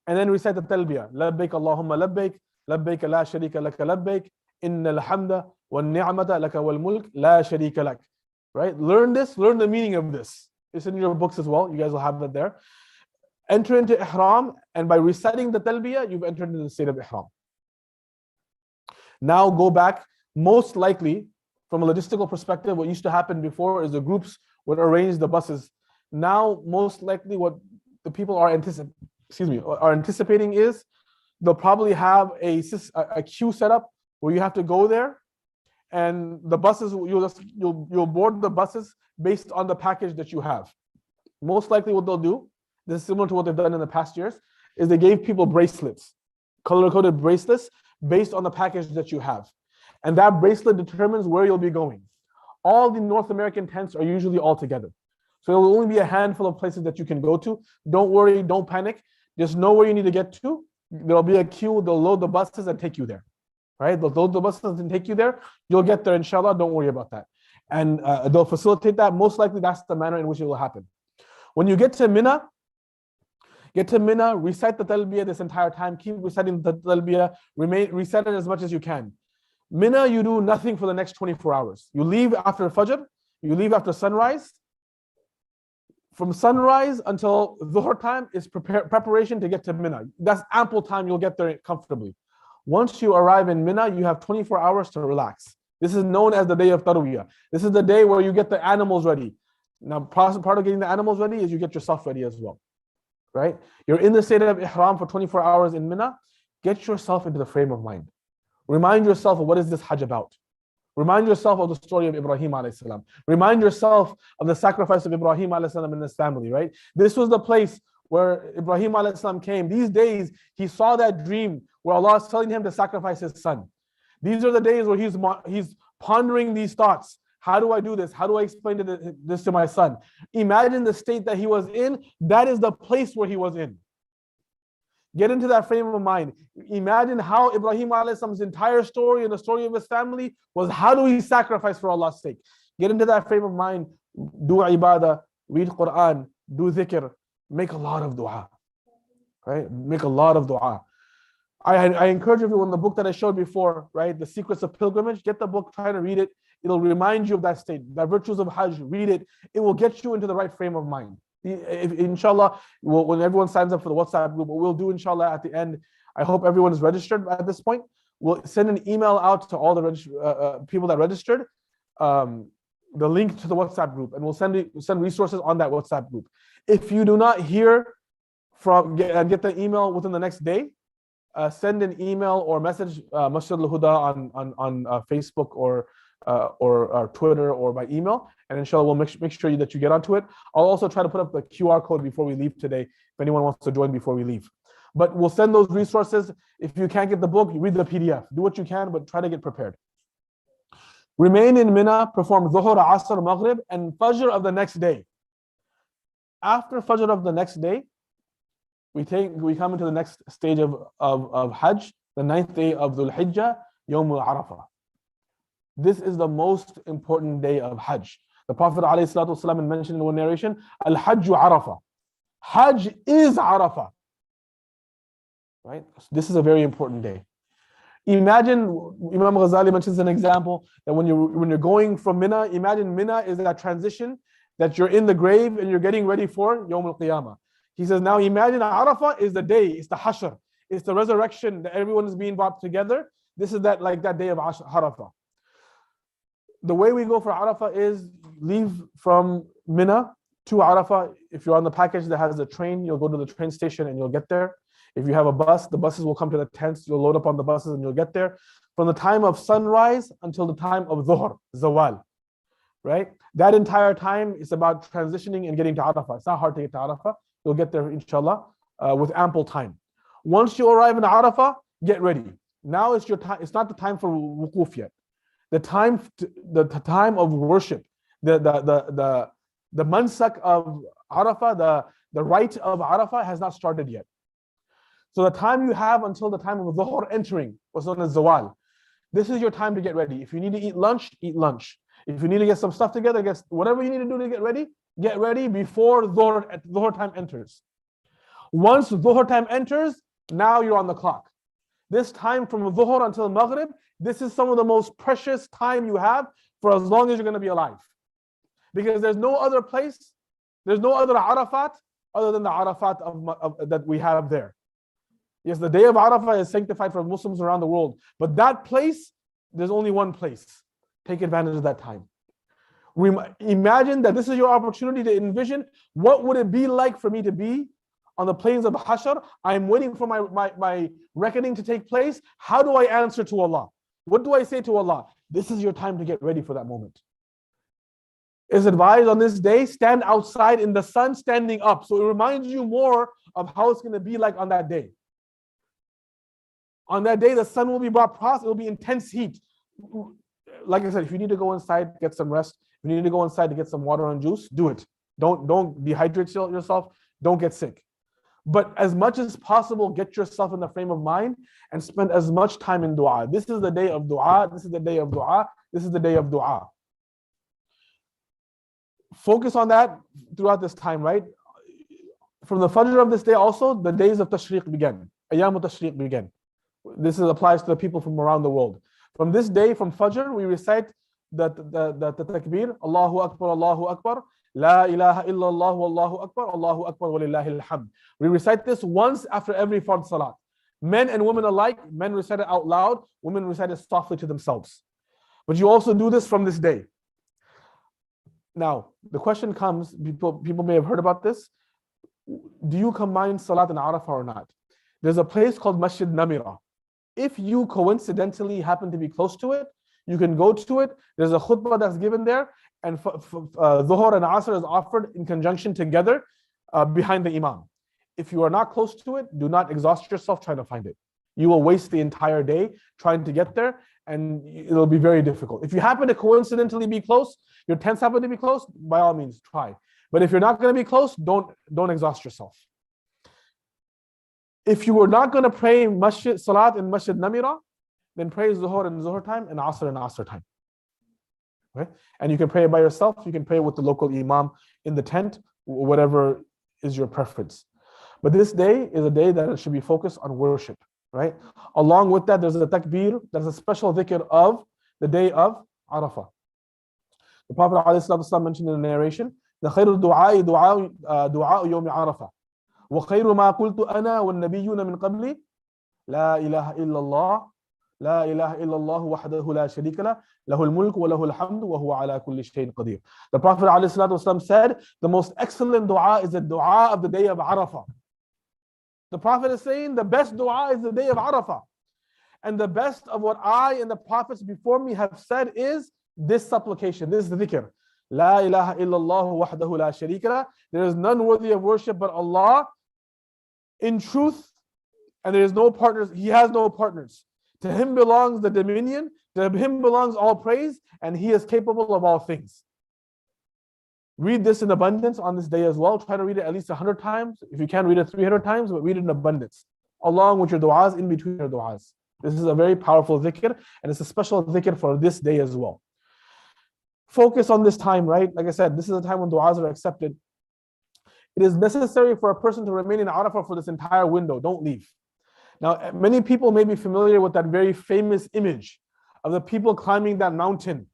[SPEAKER 3] And then recite the talbiyah. Labbaik Allahumma labbaik, labbaik la sharika laka labbaik, innal hamda wan ni'mata laka wal mulk la sharika lak. Right? Learn this, learn the meaning of this. It's in your books as well. You guys will have that there. enter into ihram, and by reciting the talbiyah, you've entered into the state of ihram. Now go back. Most likely, from a logistical perspective, what used to happen before is the groups would arrange the buses. Now, most likely, what the people are anticipating is they'll probably have a queue set up where you have to go there, and the buses you'll board the buses based on the package that you have. Most likely, what they'll do, this is similar to what they've done in the past years, is they gave people bracelets, color-coded bracelets based on the package that you have. And that bracelet determines where you'll be going. All the North American tents are usually all together. So there will only be a handful of places that you can go to. Don't worry, don't panic. Just know where you need to get to. There'll be a queue, they'll load the buses and take you there. Right? They'll load the buses and take you there. You'll get there, inshallah, don't worry about that. And they'll facilitate that. Most likely that's the manner in which it will happen. When you get to Mina, recite the talbiyah this entire time. Keep reciting the talbiyah. Recite it as much as you can. Mina, you do nothing for the next 24 hours. You leave after Fajr. You leave after sunrise. From sunrise until Dhuhr time is preparation to get to Mina. That's ample time. You'll get there comfortably. Once you arrive in Mina, you have 24 hours to relax. This is known as the day of Tarwiyah. This is the day where you get the animals ready. Now, part of getting the animals ready is you get yourself ready as well. Right? You're in the state of ihram for 24 hours in Mina. Get yourself into the frame of mind. Remind yourself of what is this Hajj about. Remind yourself of the story of Ibrahim alayhi salam. Remind yourself of the sacrifice of Ibrahim alayhi salam and his family, right? This was the place where Ibrahim alayhi salam came. These days, he saw that dream where Allah is telling him to sacrifice his son. These are the days where he's pondering these thoughts. How do I do this? How do I explain this to my son? Imagine the state that he was in. That is the place where he was in. Get into that frame of mind. Imagine how Ibrahim alayhi salam's entire story and the story of his family was how do we sacrifice for Allah's sake? Get into that frame of mind. Do ibadah, read Quran, do dhikr, make a lot of dua. Right? Make a lot of dua. I encourage everyone, the book that I showed before, right? The Secrets of Pilgrimage, get the book, try to read it. It'll remind you of that state, the virtues of Hajj, read it. It will get you into the right frame of mind. Inshallah, when everyone signs up for the WhatsApp group, what we'll do, inshallah, at the end, I hope everyone is registered at this point. We'll send an email out to all the people that registered, the link to the WhatsApp group, and we'll send resources on that WhatsApp group. If you do not hear get the email within the next day, send an email or message Masjid al-Huda on Facebook or Twitter or by email, and inshallah we'll make sure that you get onto it. I'll also try to put up the QR code before we leave today, if anyone wants to join before we leave. But we'll send those resources. If you can't get the book, you read the PDF. Do what you can, but try to get prepared. Remain in Mina, perform Dhuhr, Asr, Maghrib, and Fajr of the next day. After Fajr of the next day, we come into the next stage of Hajj, the 9th day of Dhul Hijjah, Yawm al-Arafah. This is the most important day of Hajj. The Prophet ﷺ mentioned in one narration, Al-Hajju Arafah. Hajj is Arafah. Right? This is a very important day. Imagine, Imam Ghazali mentions an example that when you're going from Mina, imagine Mina is that transition that you're in the grave and you're getting ready for Yawm al-Qiyamah. He says, now imagine Arafah is the day, it's the Hashr, it's the resurrection that everyone is being brought together. This is that day of Arafah. The way we go for Arafah is leave from Mina to Arafah. If you're on the package that has a train, you'll go to the train station and you'll get there. If you have a bus, the buses will come to the tents, you'll load up on the buses and you'll get there. From the time of sunrise until the time of Dhuhr, Zawal. Right? That entire time is about transitioning and getting to Arafah. It's not hard to get to Arafah. You'll get there, inshallah, with ample time. Once you arrive in Arafah, get ready. Now it's your time. It's not the time for wuquf yet. The time of worship, the mansak of Arafah, the rite of Arafah has not started yet. So the time you have until the time of Dhuhr entering, what's known as Zawal, this is your time to get ready. If you need to eat lunch, eat lunch. If you need to get some stuff together, whatever you need to do to get ready before Dhuhr time enters. Once Dhuhr time enters, now you're on the clock. This time from Dhuhr until Maghrib, this is some of the most precious time you have for as long as you're going to be alive. Because there's no other place, there's no other Arafat other than the Arafat that we have there. Yes, the day of Arafah is sanctified for Muslims around the world, but that place, there's only one place. Take advantage of that time. Imagine that this is your opportunity to envision what would it be like for me to be on the plains of Hashr. I'm waiting for my reckoning to take place. How do I answer to Allah? What do I say to Allah? This is your time to get ready for that moment. Is advised on this day, stand outside in the sun standing up. So it reminds you more of how it's going to be like on that day. On that day, the sun will be brought past, it will be intense heat. Like I said, if you need to go inside, get some rest. If you need to go inside to get some water and juice, do it. Don't dehydrate yourself. Don't get sick. But as much as possible, get yourself in the frame of mind and spend as much time in dua. This is the day of dua. This is the day of dua. This is the day of dua. Focus on that throughout this time, right? From the Fajr of this day also, the days of Tashriq begin. Ayyam al-Tashriq begin. This applies to the people from around the world. From this day, from Fajr, we recite the takbir, Allahu Akbar, La ilaha illallah, Allahu Akbar, walillahi alhamd. We recite this once after every Fard Salat. Men and women alike, men recite it out loud, women recite it softly to themselves. But you also do this from this day. Now, the question comes, people may have heard about this. Do you combine Salat and Arafah or not? There's a place called Masjid Namira. If you coincidentally happen to be close to it, you can go to it. There's a khutbah that's given there, and Dhuhr and Asr is offered in conjunction together behind the Imam. If you are not close to it, do not exhaust yourself trying to find it. You will waste the entire day trying to get there, and it'll be very difficult. If you happen to coincidentally be close, your tents happen to be close, by all means, try. But if you're not going to be close, don't exhaust yourself. If you were not going to pray Masjid Salat in Masjid Namira, then pray Zuhr in Zuhr time and Asr in Asr time. Okay? And you can pray it by yourself, you can pray with the local Imam in the tent, whatever is your preference. But this day is a day that it should be focused on worship, right? Along with that, there's a takbir, there's a special dhikr of the day of Arafah. The Prophet ﷺ mentioned in the narration, the khairu du'a yawm Arafah. وخير ما قلت أنا والنبيون من قبلي لا إله إلا الله لا إله إلا الله وحده لا شريك له له الملك وله الحمد وهو على كل شيء قدير. The Prophet ﷺ said, the most excellent dua is the dua of the day of Arafah. The Prophet is saying the best dua is the day of Arafah. And the best of what I and the prophets before me have said is this supplication, this dhikr. La ilaha illallah wahdahu la sharika lah. There is none worthy of worship but Allah in truth, and there is no partners. He has no partners. To him belongs the dominion, to him belongs all praise, and he is capable of all things. Read this in abundance on this day as well. Try to read it at least 100 times. If you can, read it 300 times, but read it in abundance, along with your du'as, in between your du'as. This is a very powerful dhikr, and it's a special dhikr for this day as well. Focus on this time, right? Like I said, this is a time when du'as are accepted. It is necessary for a person to remain in Arafah for this entire window. Don't leave. Now, many people may be familiar with that very famous image of the people climbing that mountain.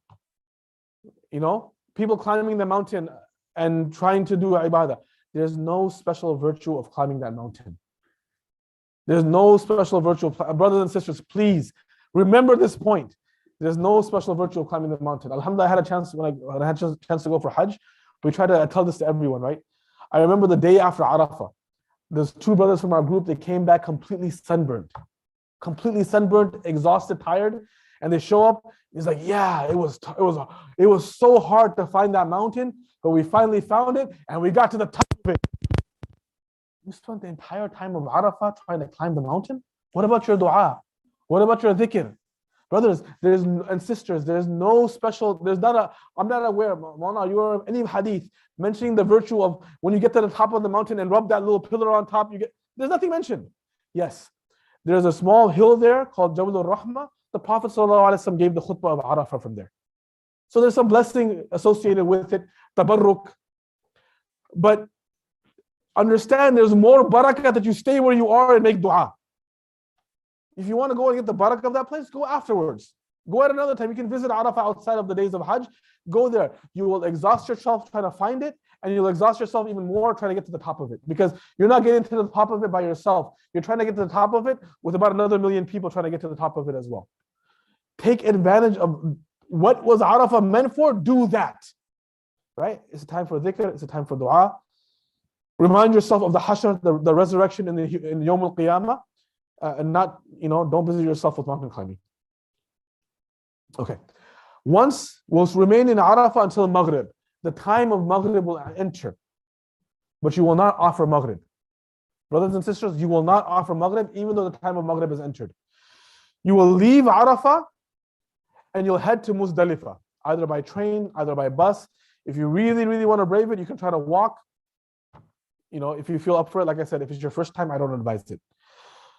[SPEAKER 3] You know, people climbing the mountain and trying to do ibadah. There's no special virtue of climbing that mountain. There's no special virtue. Brothers and sisters, please remember this point. There's no special virtue of climbing the mountain. Alhamdulillah, I had a chance when I had a chance to go for Hajj. We try to tell this to everyone, right? I remember the day after Arafah. There's two brothers from our group. They came back completely sunburned, exhausted, tired, and they show up. He's like, "Yeah, it was so hard to find that mountain, but we finally found it, and we got to the top of it." You spent the entire time of Arafah trying to climb the mountain. What about your du'a? What about your dhikr? Brothers and sisters, there's no special, I'm not aware, Mawlana, you are any hadith mentioning the virtue of when you get to the top of the mountain and rub that little pillar on top, there's nothing mentioned. Yes, there's a small hill there called Jabal al-Rahmah. The Prophet ﷺ gave the khutbah of Arafah from there. So there's some blessing associated with it, tabarruk. But understand there's more barakah that you stay where you are and make dua. If you want to go and get the barakah of that place, go afterwards. Go at another time. You can visit Arafah outside of the days of Hajj. Go there. You will exhaust yourself trying to find it, and you'll exhaust yourself even more trying to get to the top of it, because you're not getting to the top of it by yourself. You're trying to get to the top of it with about another million people trying to get to the top of it as well. Take advantage of what was Arafah meant for. Do that. Right? It's a time for dhikr. It's a time for dua. Remind yourself of the hashr, the resurrection in Yawm al-Qiyamah, and not, don't busy yourself with mountain climbing. Okay. Once we'll remain in Arafah until Maghrib. The time of Maghrib will enter, but you will not offer Maghrib. Brothers and sisters, you will not offer Maghrib even though the time of Maghrib has entered. You will leave Arafah and you'll head to Muzdalifah, either by train, either by bus. If you really, really want to brave it, you can try to walk. If you feel up for it, like I said, if it's your first time, I don't advise it.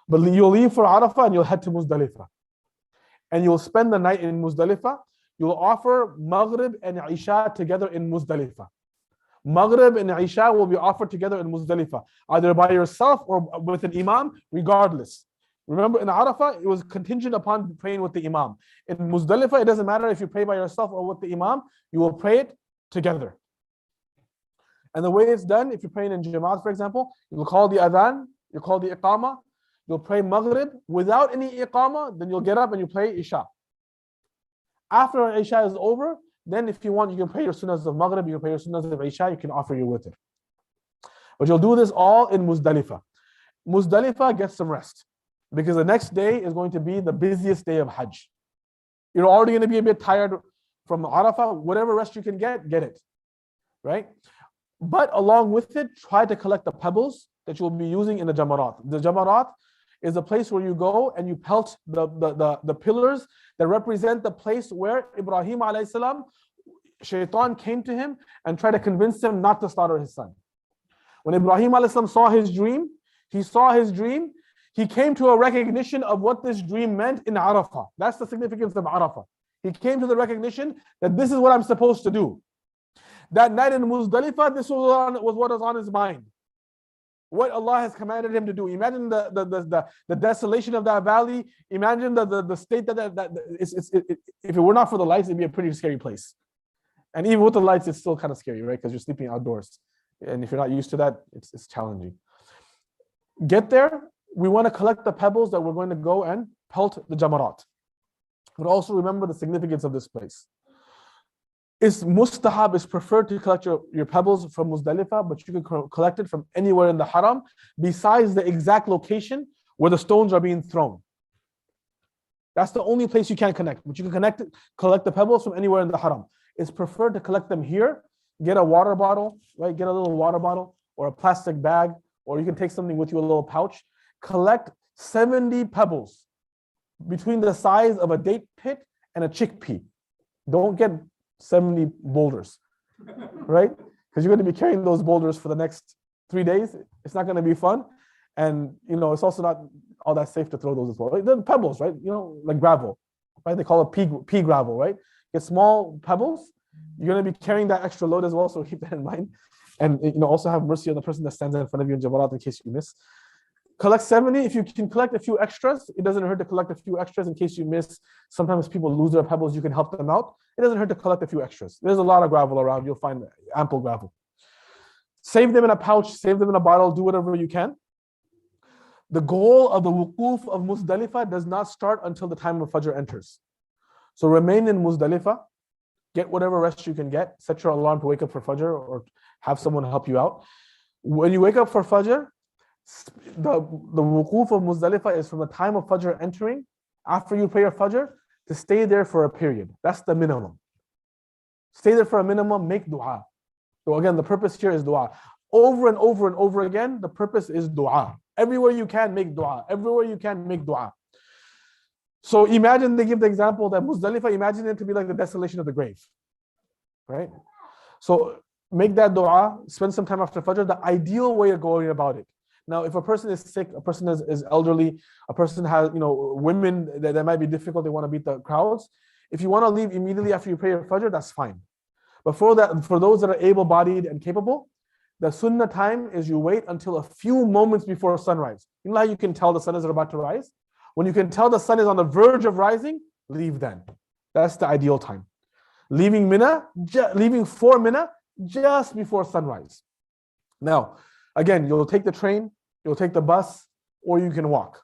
[SPEAKER 3] But you'll leave for Arafah and you'll head to Muzdalifah. And you'll spend the night in Muzdalifah. You'll offer Maghrib and Isha together in Muzdalifah. Maghrib and Isha will be offered together in Muzdalifah, either by yourself or with an Imam, regardless. Remember, in Arafah, it was contingent upon praying with the Imam. In Muzdalifah, it doesn't matter if you pray by yourself or with the Imam, you will pray it together. And the way it's done, if you're praying in Jamaat, for example, you'll call the Adhan, you'll call the Iqamah, you'll pray Maghrib without any Iqamah, then you'll get up and you pray Isha. After Isha is over, then if you want, you can pray your sunnahs of Maghrib, you can pray your sunnahs of Isha, you can offer your witr. But you'll do this all in Muzdalifah. Muzdalifah gets some rest, because the next day is going to be the busiest day of Hajj. You're already going to be a bit tired from Arafah. Whatever rest you can get it. Right? But along with it, try to collect the pebbles that you'll be using in the Jamarat. The Jamarat is a place where you go and you pelt the pillars that represent the place where Ibrahim alayhi salam, Shaitan came to him and tried to convince him not to slaughter his son. When Ibrahim alayhi salam saw his dream, he came to a recognition of what this dream meant in Arafah. That's the significance of Arafah. He came to the recognition that this is what I'm supposed to do. That night in Muzdalifah, this was what was on his mind. What Allah has commanded him to do. Imagine the desolation of that valley. Imagine the state if it were not for the lights, it'd be a pretty scary place. And even with the lights, it's still kind of scary, right? Because you're sleeping outdoors. And if you're not used to that, it's challenging. Get there. We want to collect the pebbles that we're going to go and pelt the Jamarat. But also remember the significance of this place. It's mustahab, it's preferred to collect your pebbles from Muzdalifah, but you can collect it from anywhere in the haram besides the exact location where the stones are being thrown. That's the only place you can't connect, but you can collect the pebbles from anywhere in the haram. It's preferred to collect them here. Get a water bottle, right? Get a little water bottle or a plastic bag, or you can take something with you, a little pouch. Collect 70 pebbles between the size of a date pit and a chickpea. Don't get 70 boulders, right? Because you're going to be carrying those boulders for the next 3 days. It's not going to be fun. And, it's also not all that safe to throw those as well. Right? They're pebbles, right? Like gravel, right? They call it pea gravel, right? Get small pebbles. You're going to be carrying that extra load as well, so keep that in mind. And, also have mercy on the person that stands in front of you in Jamarat in case you miss. Collect 70. If you can collect a few extras, it doesn't hurt to collect a few extras in case you miss. Sometimes people lose their pebbles, you can help them out. It doesn't hurt to collect a few extras. There's a lot of gravel around, you'll find ample gravel. Save them in a pouch, save them in a bottle, do whatever you can. The goal of the wuquf of Muzdalifah does not start until the time of Fajr enters. So remain in Muzdalifah, get whatever rest you can get, set your alarm to wake up for Fajr or have someone help you out. When you wake up for Fajr, the wuquf of Muzdalifah is from the time of Fajr entering, after you pray your Fajr, to stay there for a period. That's the minimum. Stay there for a minimum, make dua. So again, the purpose here is dua. Over and over and over again, the purpose is dua. Everywhere you can, make dua. Everywhere you can, make dua. So imagine, they give the example that Muzdalifah, imagine it to be like the desolation of the grave. Right? So make that dua, spend some time after Fajr, the ideal way of going about it. Now, if a person is sick, a person is elderly, a person has, women that might be difficult, they want to beat the crowds. If you want to leave immediately after you pray your Fajr, that's fine. But for those that are able-bodied and capable, the sunnah time is you wait until a few moments before sunrise. How you can tell the sun is about to rise? When you can tell the sun is on the verge of rising, leave then. That's the ideal time. Leaving for Mina just before sunrise. Now, again, you'll take the train, you'll take the bus, or you can walk,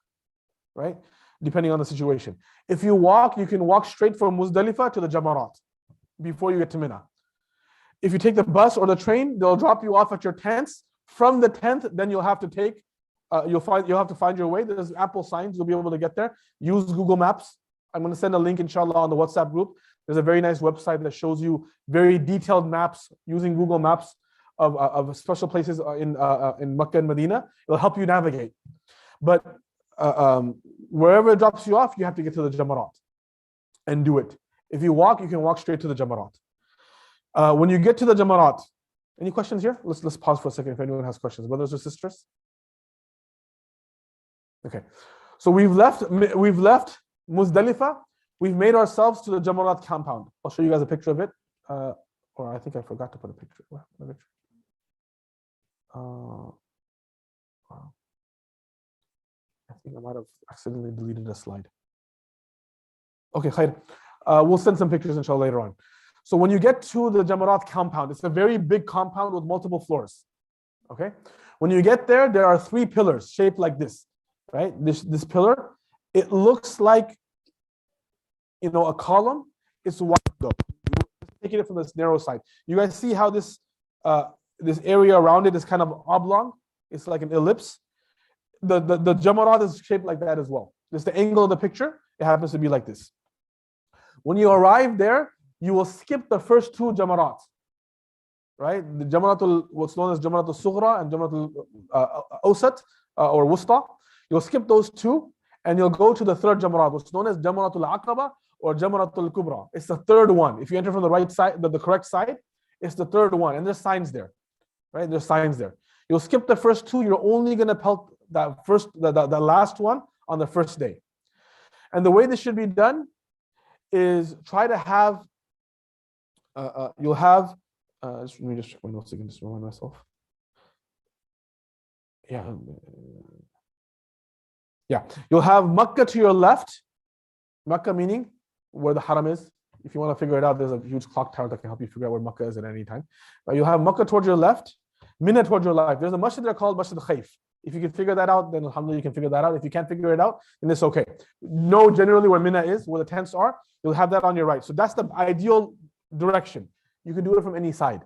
[SPEAKER 3] right? Depending on the situation. If you walk, you can walk straight from Muzdalifah to the Jamarat before you get to Mina. If you take the bus or the train, they'll drop you off at your tents. From the tent, then you'll have to take, you'll have to find your way. There's ample signs, you'll be able to get there. Use Google Maps. I'm going to send a link, inshallah, on the WhatsApp group. There's a very nice website that shows you very detailed maps using Google Maps of special places in Makkah and Medina. It'll help you navigate. But wherever it drops you off, you have to get to the Jamarat and do it. If you walk, you can walk straight to the Jamarat. When you get to the Jamarat, any questions here? Let's pause for a second if anyone has questions. Brothers or sisters? Okay. So we've left Muzdalifah. We've made ourselves to the Jamarat compound. I'll show you guys a picture of it. Or I think I forgot to put a picture. Wow. I think I might have accidentally deleted a slide. Okay, khair. We'll send some pictures inshallah later on. So when you get to the Jamarat compound, it's a very big compound with multiple floors. Okay? When you get there, there are 3 pillars shaped like this, right? This pillar, it looks like, you know, a column. It's wide though. Taking it from this narrow side. You guys see how this area around it is kind of oblong? It's like an ellipse. The Jamarat is shaped like that as well. This is the angle of the picture. It happens to be like this. When you arrive there, you will skip the first 2 Jamarat, right? The Jamaratul, what's known as Jamaratul Sughra and Jamaratul Awsat or Wusta. You'll skip those 2 and you'll go to the 3rd Jamarat, what's known as Jamaratul Aqaba or Jamaratul Kubra. It's the 3rd one. If you enter from the right side, the correct side, it's the 3rd one. And there's signs there, right? There's signs there. You'll skip the first 2. You're only going to pelt the last one on the first day. And the way this should be done is try to have, you'll have, let me just check my notes again, just remind myself. Yeah, you'll have Makkah to your left. Makkah meaning where the Haram is. If you want to figure it out, there's a huge clock tower that can help you figure out where Makkah is at any time. You'll have Makkah towards your left, Mina towards your left. There's a masjid there called Masjid Khayf. If you can figure that out, then alhamdulillah, you can figure that out. If you can't figure it out, then it's okay. Know generally where Mina is, where the tents are. You'll have that on your right. So that's the ideal direction. You can do it from any side.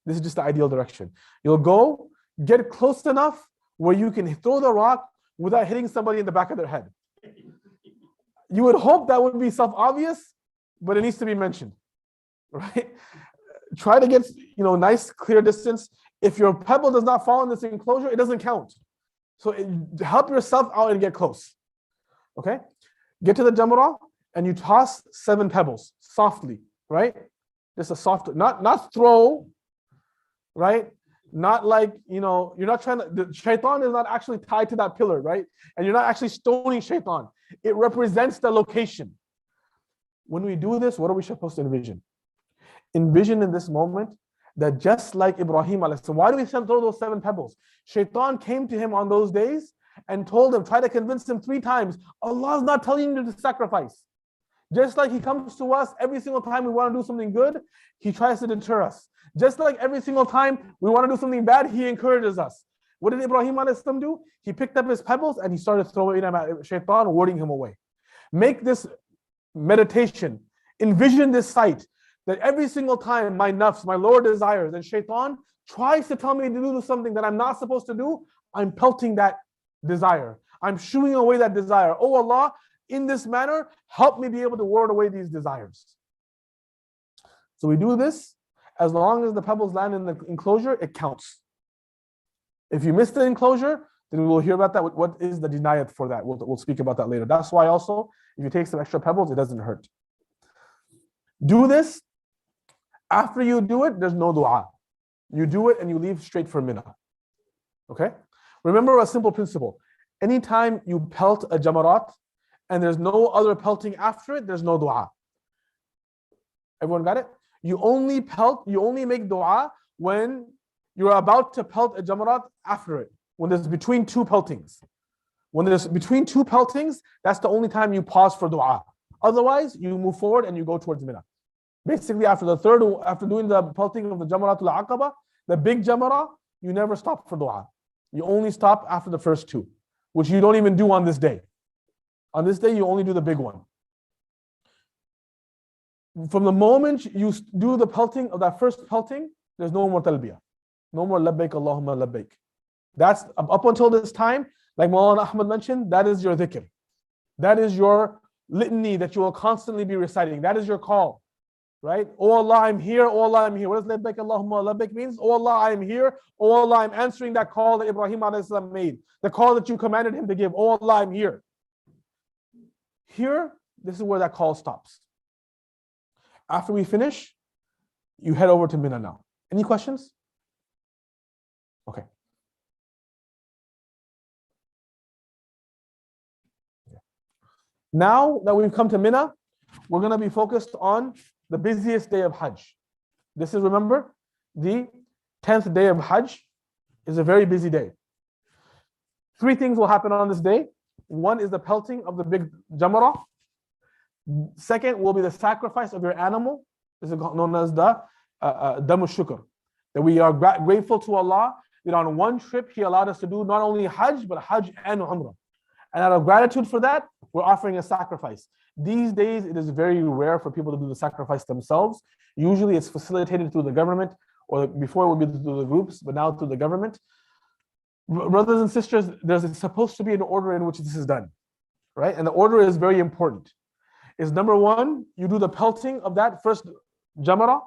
[SPEAKER 3] This is just the ideal direction. You'll go, get close enough where you can throw the rock without hitting somebody in the back of their head. You would hope that would be self-obvious, but it needs to be mentioned, right? Try to get, nice, clear distance. If your pebble does not fall in this enclosure, it doesn't count. So help yourself out and get close, okay? Get to the Jamrah and you toss 7 pebbles softly, right? Just a soft, not throw, right? Not like, you're not trying to, the shaitan is not actually tied to that pillar, right? And you're not actually stoning shaitan. It represents the location. When we do this, what are we supposed to envision? Envision in this moment that just like Ibrahim alayhi salam, why do we throw those 7 pebbles? Shaitan came to him on those days and told him, try to convince him 3 times, Allah is not telling you to sacrifice. Just like he comes to us every single time we want to do something good, he tries to deter us. Just like every single time we want to do something bad, he encourages us. What did Ibrahim a.s. do? He picked up his pebbles and he started throwing them at Shaitan, warding him away. Make this meditation, envision this sight, that every single time my nafs, my lower desires, and Shaitan tries to tell me to do something that I'm not supposed to do, I'm pelting that desire. I'm shooing away that desire. Oh Allah, in this manner, help me be able to ward away these desires. So we do this. As long as the pebbles land in the enclosure, it counts. If you miss the enclosure, then we will hear about that. What is the dinayat for that? We'll speak about that later. That's why also, if you take some extra pebbles, it doesn't hurt. Do this. After you do it, there's no dua. You do it and you leave straight for Mina. Okay? Remember a simple principle. Anytime you pelt a jamarat and there's no other pelting after it, there's no dua. Everyone got it? You only make dua when you're about to pelt a jamarat after it, when there's between 2 peltings. When there's between 2 peltings, that's the only time you pause for dua. Otherwise, you move forward and you go towards Mina. Basically, after doing the pelting of the Jamaratul Aqaba, the big Jamara, you never stop for dua. You only stop after the first two, which you don't even do on this day. On this day, you only do the big one. From the moment you do the pelting of that first pelting, there's no more talbiyah. No more labbaik Allahumma labbaik. That's up until this time, like Maulana Ahmad mentioned, that is your dhikr. That is your litany that you will constantly be reciting. That is your call, right? Oh Allah, I'm here. Oh Allah, I'm here. What does labbaik Allahumma labbaik means? Oh Allah, I'm here. Oh Allah, I'm answering that call that Ibrahim alayhi salam made. The call that you commanded him to give. Oh Allah, I'm here. Here, this is where that call stops. After we finish, you head over to Mina now. Any questions? Okay. Now that we've come to Mina, we're going to be focused on the busiest day of Hajj. This is, remember, the 10th day of Hajj is a very busy day. 3 things will happen on this day. One is the pelting of the big Jamara. Second will be the sacrifice of your animal. This is known as the Damu Shukr. That we are grateful to Allah that on one trip He allowed us to do not only Hajj, but Hajj and Umrah. And out of gratitude for that, we're offering a sacrifice. These days, it is very rare for people to do the sacrifice themselves. Usually it's facilitated through the government, or before it would be through the groups, but now through the government. Brothers and sisters, there's supposed to be an order in which this is done, right? And the order is very important. Is number 1, you do the pelting of that first Jamara.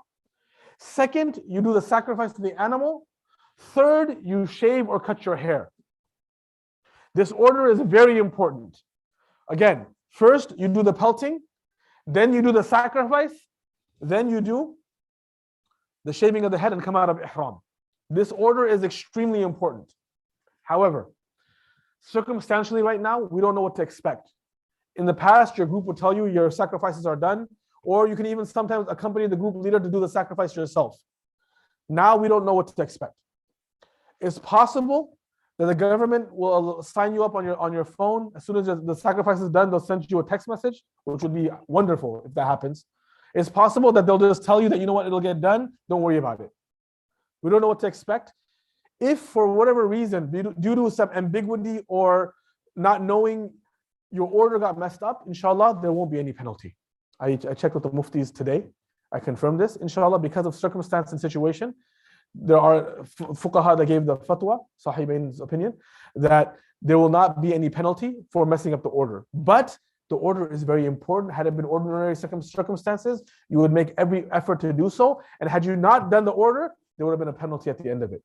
[SPEAKER 3] Second, you do the sacrifice of the animal. Third, you shave or cut your hair. This order is very important. Again, first you do the pelting, then you do the sacrifice, then you do the shaving of the head and come out of ihram. This order is extremely important. However, circumstantially right now, we don't know what to expect. In the past, your group would tell you your sacrifices are done, or you can even sometimes accompany the group leader to do the sacrifice yourself. Now we don't know what to expect. It's possible that the government will sign you up on your phone. As soon as the sacrifice is done, they'll send you a text message, which would be wonderful if that happens. It's possible that they'll just tell you that, you know what, it'll get done, don't worry about it. We don't know what to expect. If for whatever reason, due to some ambiguity or not knowing, your order got messed up, inshallah, there won't be any penalty. I checked with the muftis today. I confirmed this, inshallah, because of circumstance and situation. There are fuqaha that gave the fatwa, Sahibain's opinion, that there will not be any penalty for messing up the order. But the order is very important. Had it been ordinary circumstances, you would make every effort to do so. And had you not done the order, there would have been a penalty at the end of it.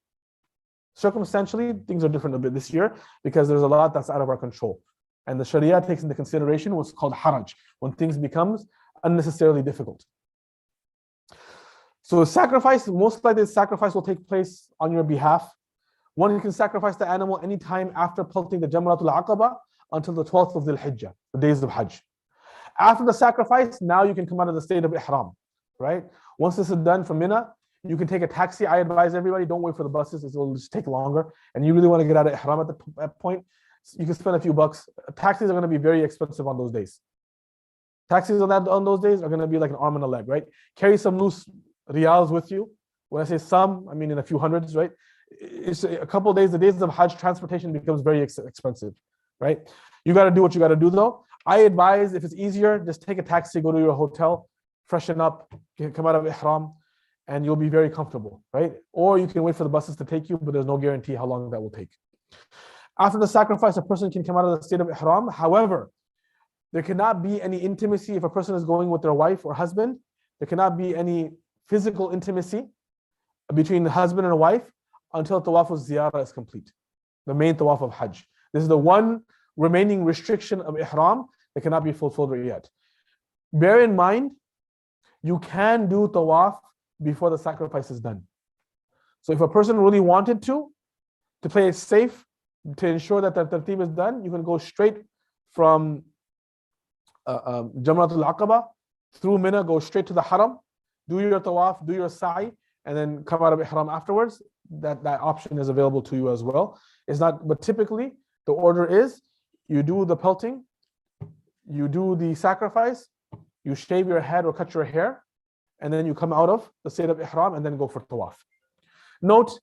[SPEAKER 3] Circumstantially, things are different a bit this year because there's a lot that's out of our control. And the Sharia takes into consideration what's called haraj, when things becomes unnecessarily difficult. So sacrifice, most likely the sacrifice will take place on your behalf. One can sacrifice the animal anytime after pelting the Jamratul Aqaba until the 12th of Dhul Hijjah, the days of Hajj. After the sacrifice, now you can come out of the state of ihram, right? Once this is done from Mina, you can take a taxi. I advise everybody, don't wait for the buses, it will just take longer. And you really want to get out of ihram at that point, you can spend a few bucks. Taxis are going to be very expensive on those days. Taxis on those days are going to be like an arm and a leg, right? Carry some loose riyals with you. When I say some, I mean in a few hundreds, right? It's a couple of days, the days of Hajj, transportation becomes very expensive, right? You got to do what you got to do though. I advise, if it's easier, just take a taxi, go to your hotel, freshen up, come out of ihram, and you'll be very comfortable, right? Or you can wait for the buses to take you, but there's no guarantee how long that will take. After the sacrifice, a person can come out of the state of ihram. However, there cannot be any intimacy if a person is going with their wife or husband. There cannot be any physical intimacy between the husband and a wife until tawaf al-ziyarah is complete, the main tawaf of Hajj. This is the one remaining restriction of ihram that cannot be fulfilled yet. Bear in mind, you can do tawaf before the sacrifice is done. So if a person really wanted to play it safe, to ensure that the tartib is done, you can go straight from Jamratul Aqaba through Mina, go straight to the Haram, do your tawaf, do your sa'i, and then come out of ihram afterwards. That option is available to you as well. It's not, but typically the order is you do the pelting, you do the sacrifice, you shave your head or cut your hair, and then you come out of the state of ihram and then go for tawaf. Note,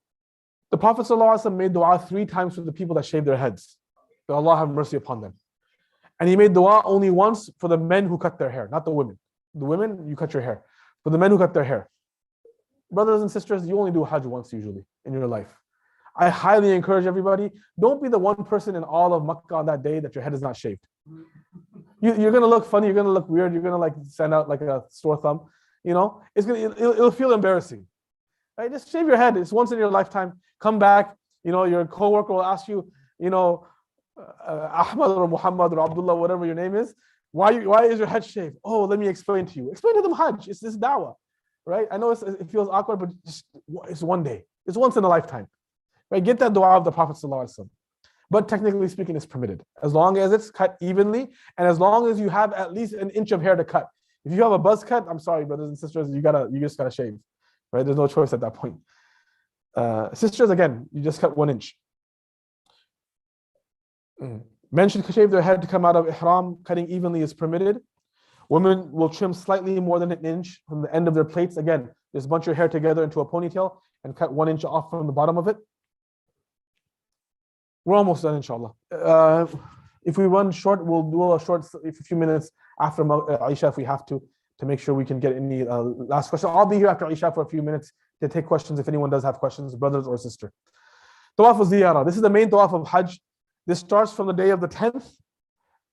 [SPEAKER 3] the Prophet ﷺ made dua 3 times for the people that shave their heads. May Allah have mercy upon them. And he made dua only once for the men who cut their hair, not the women. The women, you cut your hair. For the men who cut their hair. Brothers and sisters, you only do Hajj once usually in your life. I highly encourage everybody, don't be the one person in all of Makkah on that day that your head is not shaved. You're gonna look funny, you're gonna look weird, you're gonna like send out like a sore thumb. You know, it'll feel embarrassing. Right? Just shave your head. It's once in your lifetime. Come back. You know, your coworker will ask you, you know, Ahmad or Muhammad or Abdullah, whatever your name is, why is your head shaved? Oh, let me explain to you. Explain to them Hajj. It's this da'wah, right? I know it feels awkward, but it's one day. It's once in a lifetime. Right? Get that dua of the Prophet ﷺ. But technically speaking, it's permitted as long as it's cut evenly and as long as you have at least an inch of hair to cut. If you have a buzz cut, I'm sorry, brothers and sisters, you just gotta shave, right? There's no choice at that point. Sisters, again, you just cut 1 inch. Men should shave their head to come out of ihram. Cutting evenly is permitted. Women will trim slightly more than 1 inch from the end of their plaits. Again, just bunch your hair together into a ponytail and cut 1 inch off from the bottom of it. We're almost done, inshallah. If we run short, we'll do a few minutes after Isha if we have to make sure we can get any last question. I'll be here after Isha for a few minutes to take questions if anyone does have questions, brothers or sister. Tawaf al-Ziyarah. This is the main tawaf of Hajj. This starts from the day of the 10th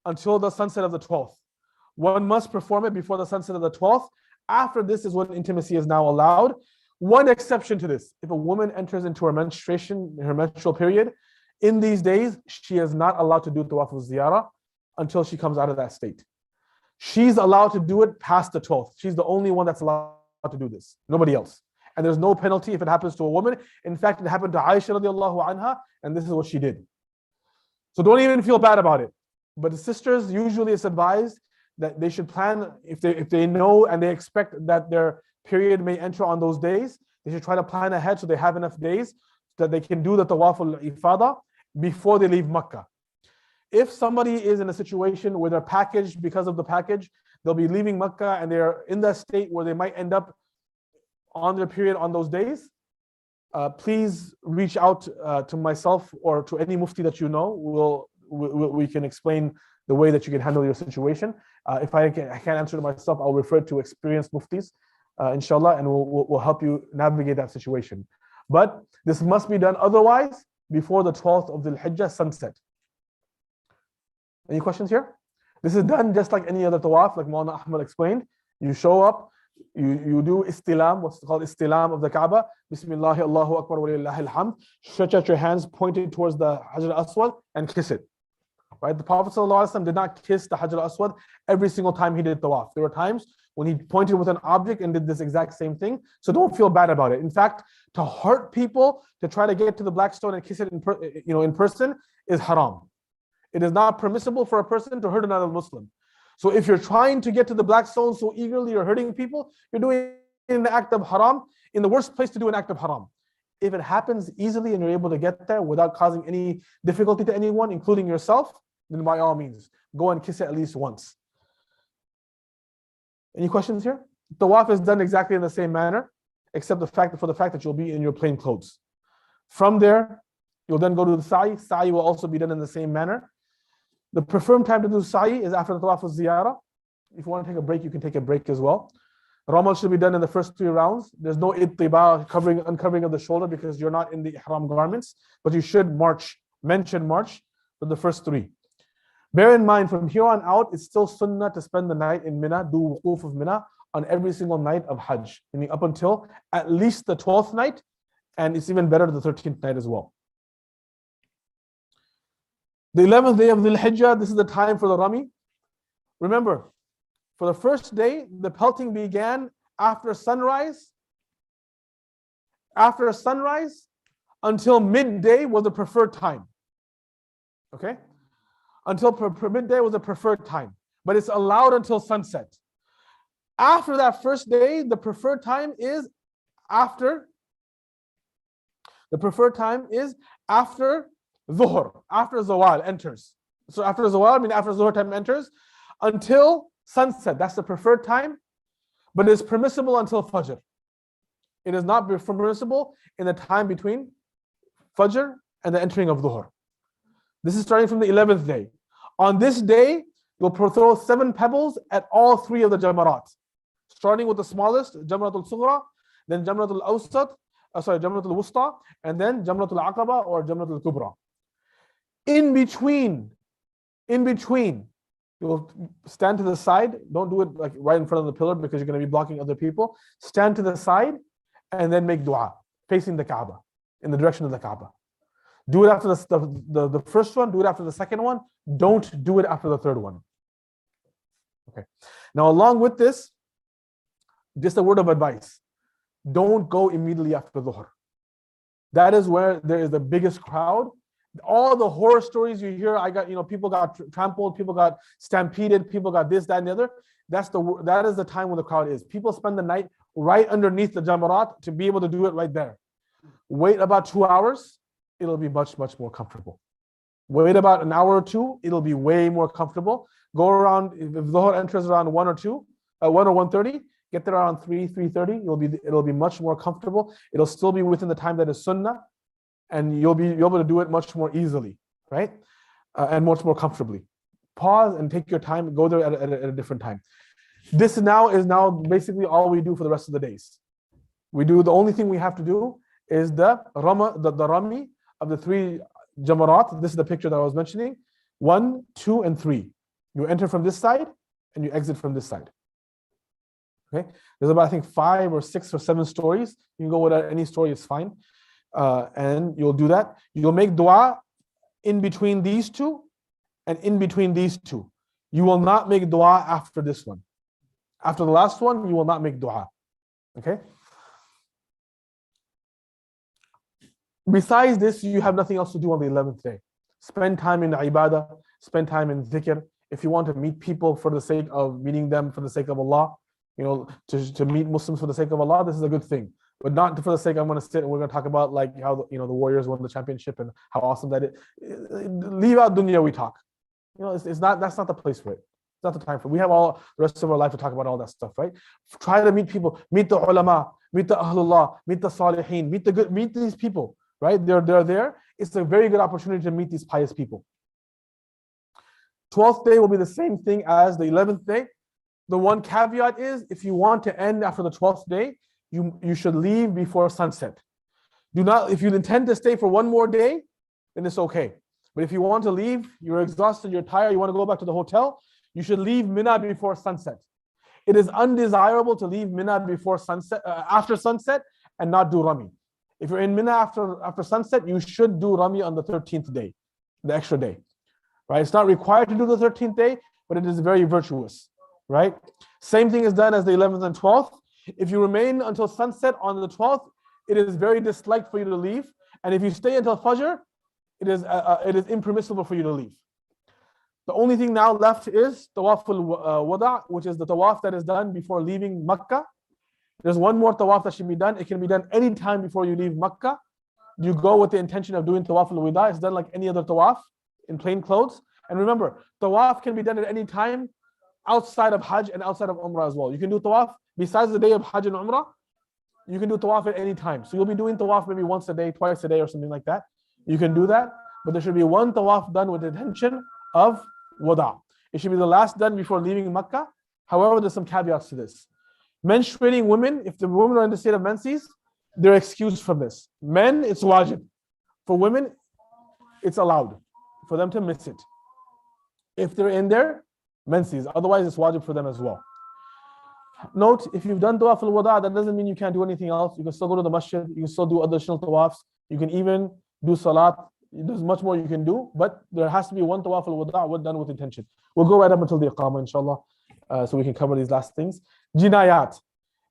[SPEAKER 3] until the sunset of the 12th. One must perform it before the sunset of the 12th. After this is when intimacy is now allowed. One exception to this, if a woman enters into her menstrual period, in these days, she is not allowed to do Tawaf al-Ziyarah until she comes out of that state. She's allowed to do it past the 12th. She's the only one that's allowed to do this. Nobody else. And there's no penalty if it happens to a woman. In fact, it happened to Aisha radiallahu anha, and this is what she did. So don't even feel bad about it. But the sisters, usually it's advised that they should plan, if they know and they expect that their period may enter on those days, they should try to plan ahead so they have enough days that they can do the Tawaf al-Ifadah before they leave Makkah. If somebody is in a situation where they're packaged because of the package, they'll be leaving Makkah and they're in that state where they might end up on their period on those days, please reach out to myself or to any mufti that you know. We can explain the way that you can handle your situation. If I can't answer it myself, I'll refer to experienced muftis, inshallah, and we'll help you navigate that situation. But this must be done otherwise before the 12th of Dhul Hijjah sunset. Any questions here? This is done just like any other tawaf, like Maulana Ahmad explained. You show up, you do istilam, what's called istilam of the Kaaba. Bismillah, Allahu Akbar, wa lillahi alhamd. Stretch out your hands pointed towards the Hajar al-Aswad and kiss it. Right? The Prophet ﷺ did not kiss the Hajar al-Aswad every single time he did tawaf. There were times when he pointed with an object and did this exact same thing. So don't feel bad about it. In fact, to hurt people, to try to get to the black stone and kiss it in person is haram. It is not permissible for a person to hurt another Muslim. So if you're trying to get to the black stone so eagerly, you're hurting people, you're doing an act of haram, in the worst place to do an act of haram. If it happens easily and you're able to get there without causing any difficulty to anyone, including yourself, then by all means, go and kiss it at least once. Any questions here? Tawaf is done exactly in the same manner, except for the fact that you'll be in your plain clothes. From there, you'll then go to the sa'i. Sa'i will also be done in the same manner. The preferred time to do sa'i is after the Tawaf al-Ziyarah. If you want to take a break, you can take a break as well. Ramal should be done in the first 3 rounds. There's no ittiba, uncovering of the shoulder, because you're not in the ihram garments, but you should march for the first 3. Bear in mind, from here on out, it's still sunnah to spend the night in Mina, do wuquf of Mina on every single night of Hajj, meaning up until at least the 12th night, and it's even better the 13th night as well. The 11th day of Dhul Hijjah, this is the time for the Rami. Remember, for the first day, the pelting began after sunrise. After sunrise until midday was the preferred time. Okay? Until midday was the preferred time, but it's allowed until sunset. After that first day, the preferred time is after Dhuhr, after Zawal enters. So after Zawal, after Zuhr time enters, until sunset. That's the preferred time, but it's permissible until Fajr. It is not permissible in the time between Fajr and the entering of Dhuhr. This is starting from the 11th day. On this day, you'll throw 7 pebbles at all 3 of the jamarat, starting with the smallest, Jamratul Sughra, then Jamratul Awsat, Jamratul Wusta, and then Jamratul Aqaba or Jamratul Kubra. In between, you'll stand to the side. Don't do it like right in front of the pillar because you're going to be blocking other people. Stand to the side and then make dua, facing the Kaaba, in the direction of the Kaaba. Do it after the first one, do it after the second one. Don't do it after the third one. Okay. Now, along with this, just a word of advice. Don't go immediately after Dhuhr. That is where there is the biggest crowd. All the horror stories you hear, people got trampled, people got stampeded, people got this, that, and the other. That is the time when the crowd is. People spend the night right underneath the jamarat to be able to do it right there. Wait about 2 hours, it'll be much, much more comfortable. Wait about an hour or 2, it'll be way more comfortable. Go around, if Dhuhr enters around 1 or 1:30, get there around 3:30, it'll be much more comfortable. It'll still be within the time that is sunnah, and you'll be able to do it much more easily, right? And much more comfortably. Pause and take your time, go there at a different time. This is now basically all we do for the rest of the days. The only thing we have to do is the rami of the 3 jamarat. This is the picture that I was mentioning. 1, 2, and 3. You enter from this side and you exit from this side. Okay. There's about, I think, 5 or 6 or 7 stories. You can go with any story, it's fine. And you'll do that. You'll make dua in between these 2 and in between these 2. You will not make dua after this one. After the last one, you will not make dua. Okay? Besides this, you have nothing else to do on the 11th day. Spend time in ibadah, spend time in dhikr. If you want to meet people for the sake of meeting them for the sake of Allah, to meet Muslims for the sake of Allah, this is a good thing. But not for the sake I'm going to sit and we're going to talk about like how the Warriors won the championship and how awesome that is. Leave out dunya we talk. That's not the place for it. It's not the time for it. We have all the rest of our life to talk about all that stuff, right? Try to meet people, meet the ulama, meet the ahlullah, meet the salihin, meet these people, right? They're there. It's a very good opportunity to meet these pious people. 12th day will be the same thing as the 11th day. The one caveat is if you want to end after the 12th day, you should leave before sunset. If you intend to stay for one more day, then it's okay. But if you want to leave, you're exhausted, you're tired, you want to go back to the hotel, you should leave Mina before sunset. It is undesirable to leave Mina before sunset, after sunset, and not do Rami. If you're in Mina after sunset, you should do Rami on the 13th day, the extra day. Right? It's not required to do the 13th day, but it is very virtuous. Right? Same thing is done as the 11th and 12th. If you remain until sunset on the 12th, it is very disliked for you to leave. And if you stay until Fajr, it is impermissible for you to leave. The only thing now left is Tawaf al-Wada', which is the tawaf that is done before leaving Makkah. There's one more tawaf that should be done. It can be done any time before you leave Makkah. You go with the intention of doing Tawaf al-Wada'. It's done like any other tawaf in plain clothes. And remember, tawaf can be done at any time outside of Hajj and outside of Umrah as well. You can do tawaf besides the day of Hajj and Umrah. You can do tawaf at any time. So you'll be doing tawaf maybe once a day, twice a day, or something like that. You can do that, but there should be one tawaf done with the intention of wada'. It should be the last done before leaving Makkah. However, there's some caveats to this. Menstruating women, if the women are in the state of menses, they're excused from this. Men, it's wajib. For women, it's allowed for them to miss it. If they're in their menses, otherwise it's wajib for them as well. Note, if you've done tawaf al-wada', that doesn't mean you can't do anything else. You can still go to the masjid, you can still do additional tawafs, you can even do salat. There's much more you can do, but there has to be one tawaf al-wada' done with intention. We'll go right up until the iqamah, inshallah, so we can cover these last things. Jinayat.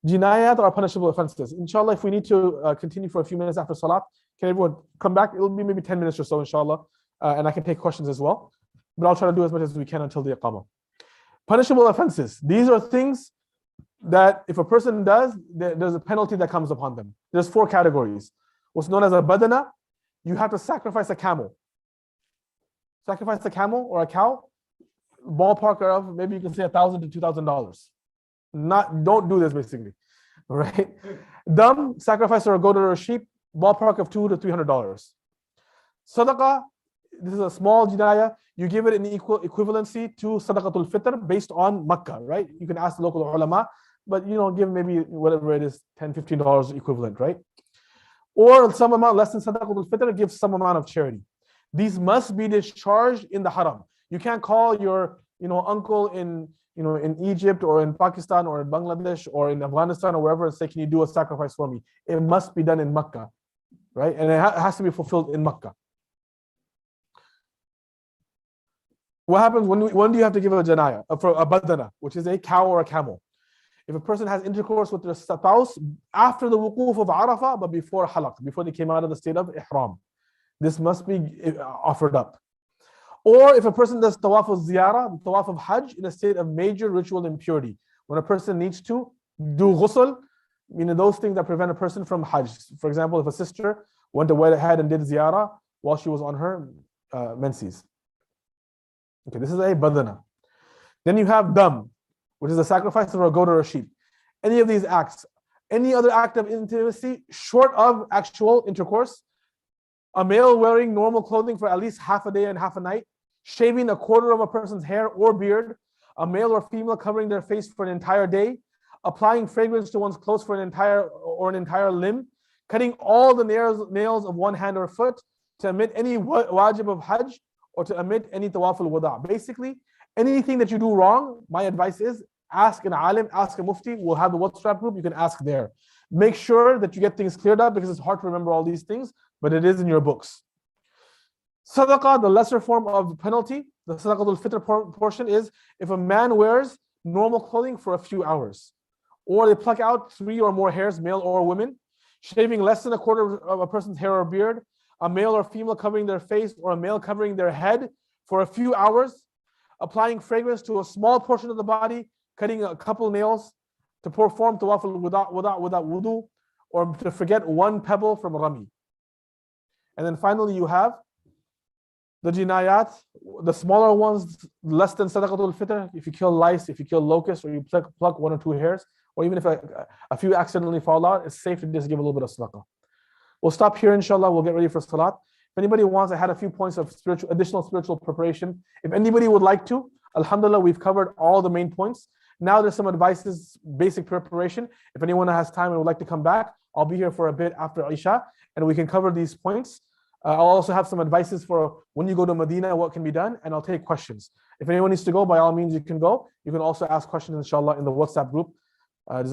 [SPEAKER 3] Jinayat are punishable offenses. Inshallah, if we need to continue for a few minutes after salat, can everyone come back? It'll be maybe 10 minutes or so, inshallah, and I can take questions as well. But I'll try to do as much as we can until the iqamah. Punishable offenses. These are things that if a person does, there's a penalty that comes upon them. There's 4 categories. What's known as a badana, you have to sacrifice a camel. Sacrifice a camel or a cow, ballpark of maybe you can say $1,000 to $2,000. Don't do this basically, right? Dam, sacrifice or a goat or a sheep, ballpark of $200 to $300. Sadaqah, this is a small jinayah. You give it an equivalency to sadaqatul fitr based on Makkah, right? You can ask the local ulama, but give maybe whatever it is, $10, $15 equivalent, right? Or some amount less than sadaqatul fitr, give some amount of charity. These must be discharged in the haram. You can't call your uncle in Egypt or in Pakistan or in Bangladesh or in Afghanistan or wherever and say, can you do a sacrifice for me? It must be done in Makkah, right? And it has to be fulfilled in Makkah. What happens when do you have to give a janayah, for a badana, which is a cow or a camel? If a person has intercourse with their spouse after the wuquf of Arafah, but before halaq, before they came out of the state of ihram, this must be offered up. Or if a person does tawaf of ziyarah, tawaf of hajj, in a state of major ritual impurity, when a person needs to do ghusl, meaning those things that prevent a person from hajj. For example, if a sister went ahead and did ziyarah while she was on her menses. Okay, this is a badana. Then you have dam, which is a sacrifice of a goat or a sheep. Any of these acts, any other act of intimacy short of actual intercourse, a male wearing normal clothing for at least half a day and half a night, shaving a quarter of a person's hair or beard, a male or female covering their face for an entire day, applying fragrance to one's clothes for an entire limb, cutting all the nails of one hand or foot, to omit any wajib of hajj, or to omit any tawaf al-wada. Basically, anything that you do wrong, my advice is ask an alim, ask a mufti. We'll have the WhatsApp group, you can ask there. Make sure that you get things cleared up because it's hard to remember all these things, but it is in your books. Sadaqah, the lesser form of penalty, the sadaqatul fitr portion is if a man wears normal clothing for a few hours, or they pluck out 3 or more hairs, male or women, shaving less than a quarter of a person's hair or beard, a male or female covering their face or a male covering their head for a few hours, applying fragrance to a small portion of the body, cutting a couple nails, to perform tawaf without wudu, or to forget one pebble from rami. And then finally you have the jinayat, the smaller ones, less than sadaqatul fitr. If you kill lice, if you kill locusts, or you pluck 1 or 2 hairs, or even if a few accidentally fall out, it's safe to just give a little bit of sadaqah. We'll stop here, inshallah. We'll get ready for salat. If anybody wants, I had a few points of additional spiritual preparation. If anybody would like to, alhamdulillah, we've covered all the main points. Now there's some advices, basic preparation. If anyone has time and would like to come back, I'll be here for a bit after Isha, and we can cover these points. I'll also have some advices for when you go to Medina, what can be done, and I'll take questions. If anyone needs to go, by all means, you can go. You can also ask questions, inshallah, in the WhatsApp group. Jazakumullah.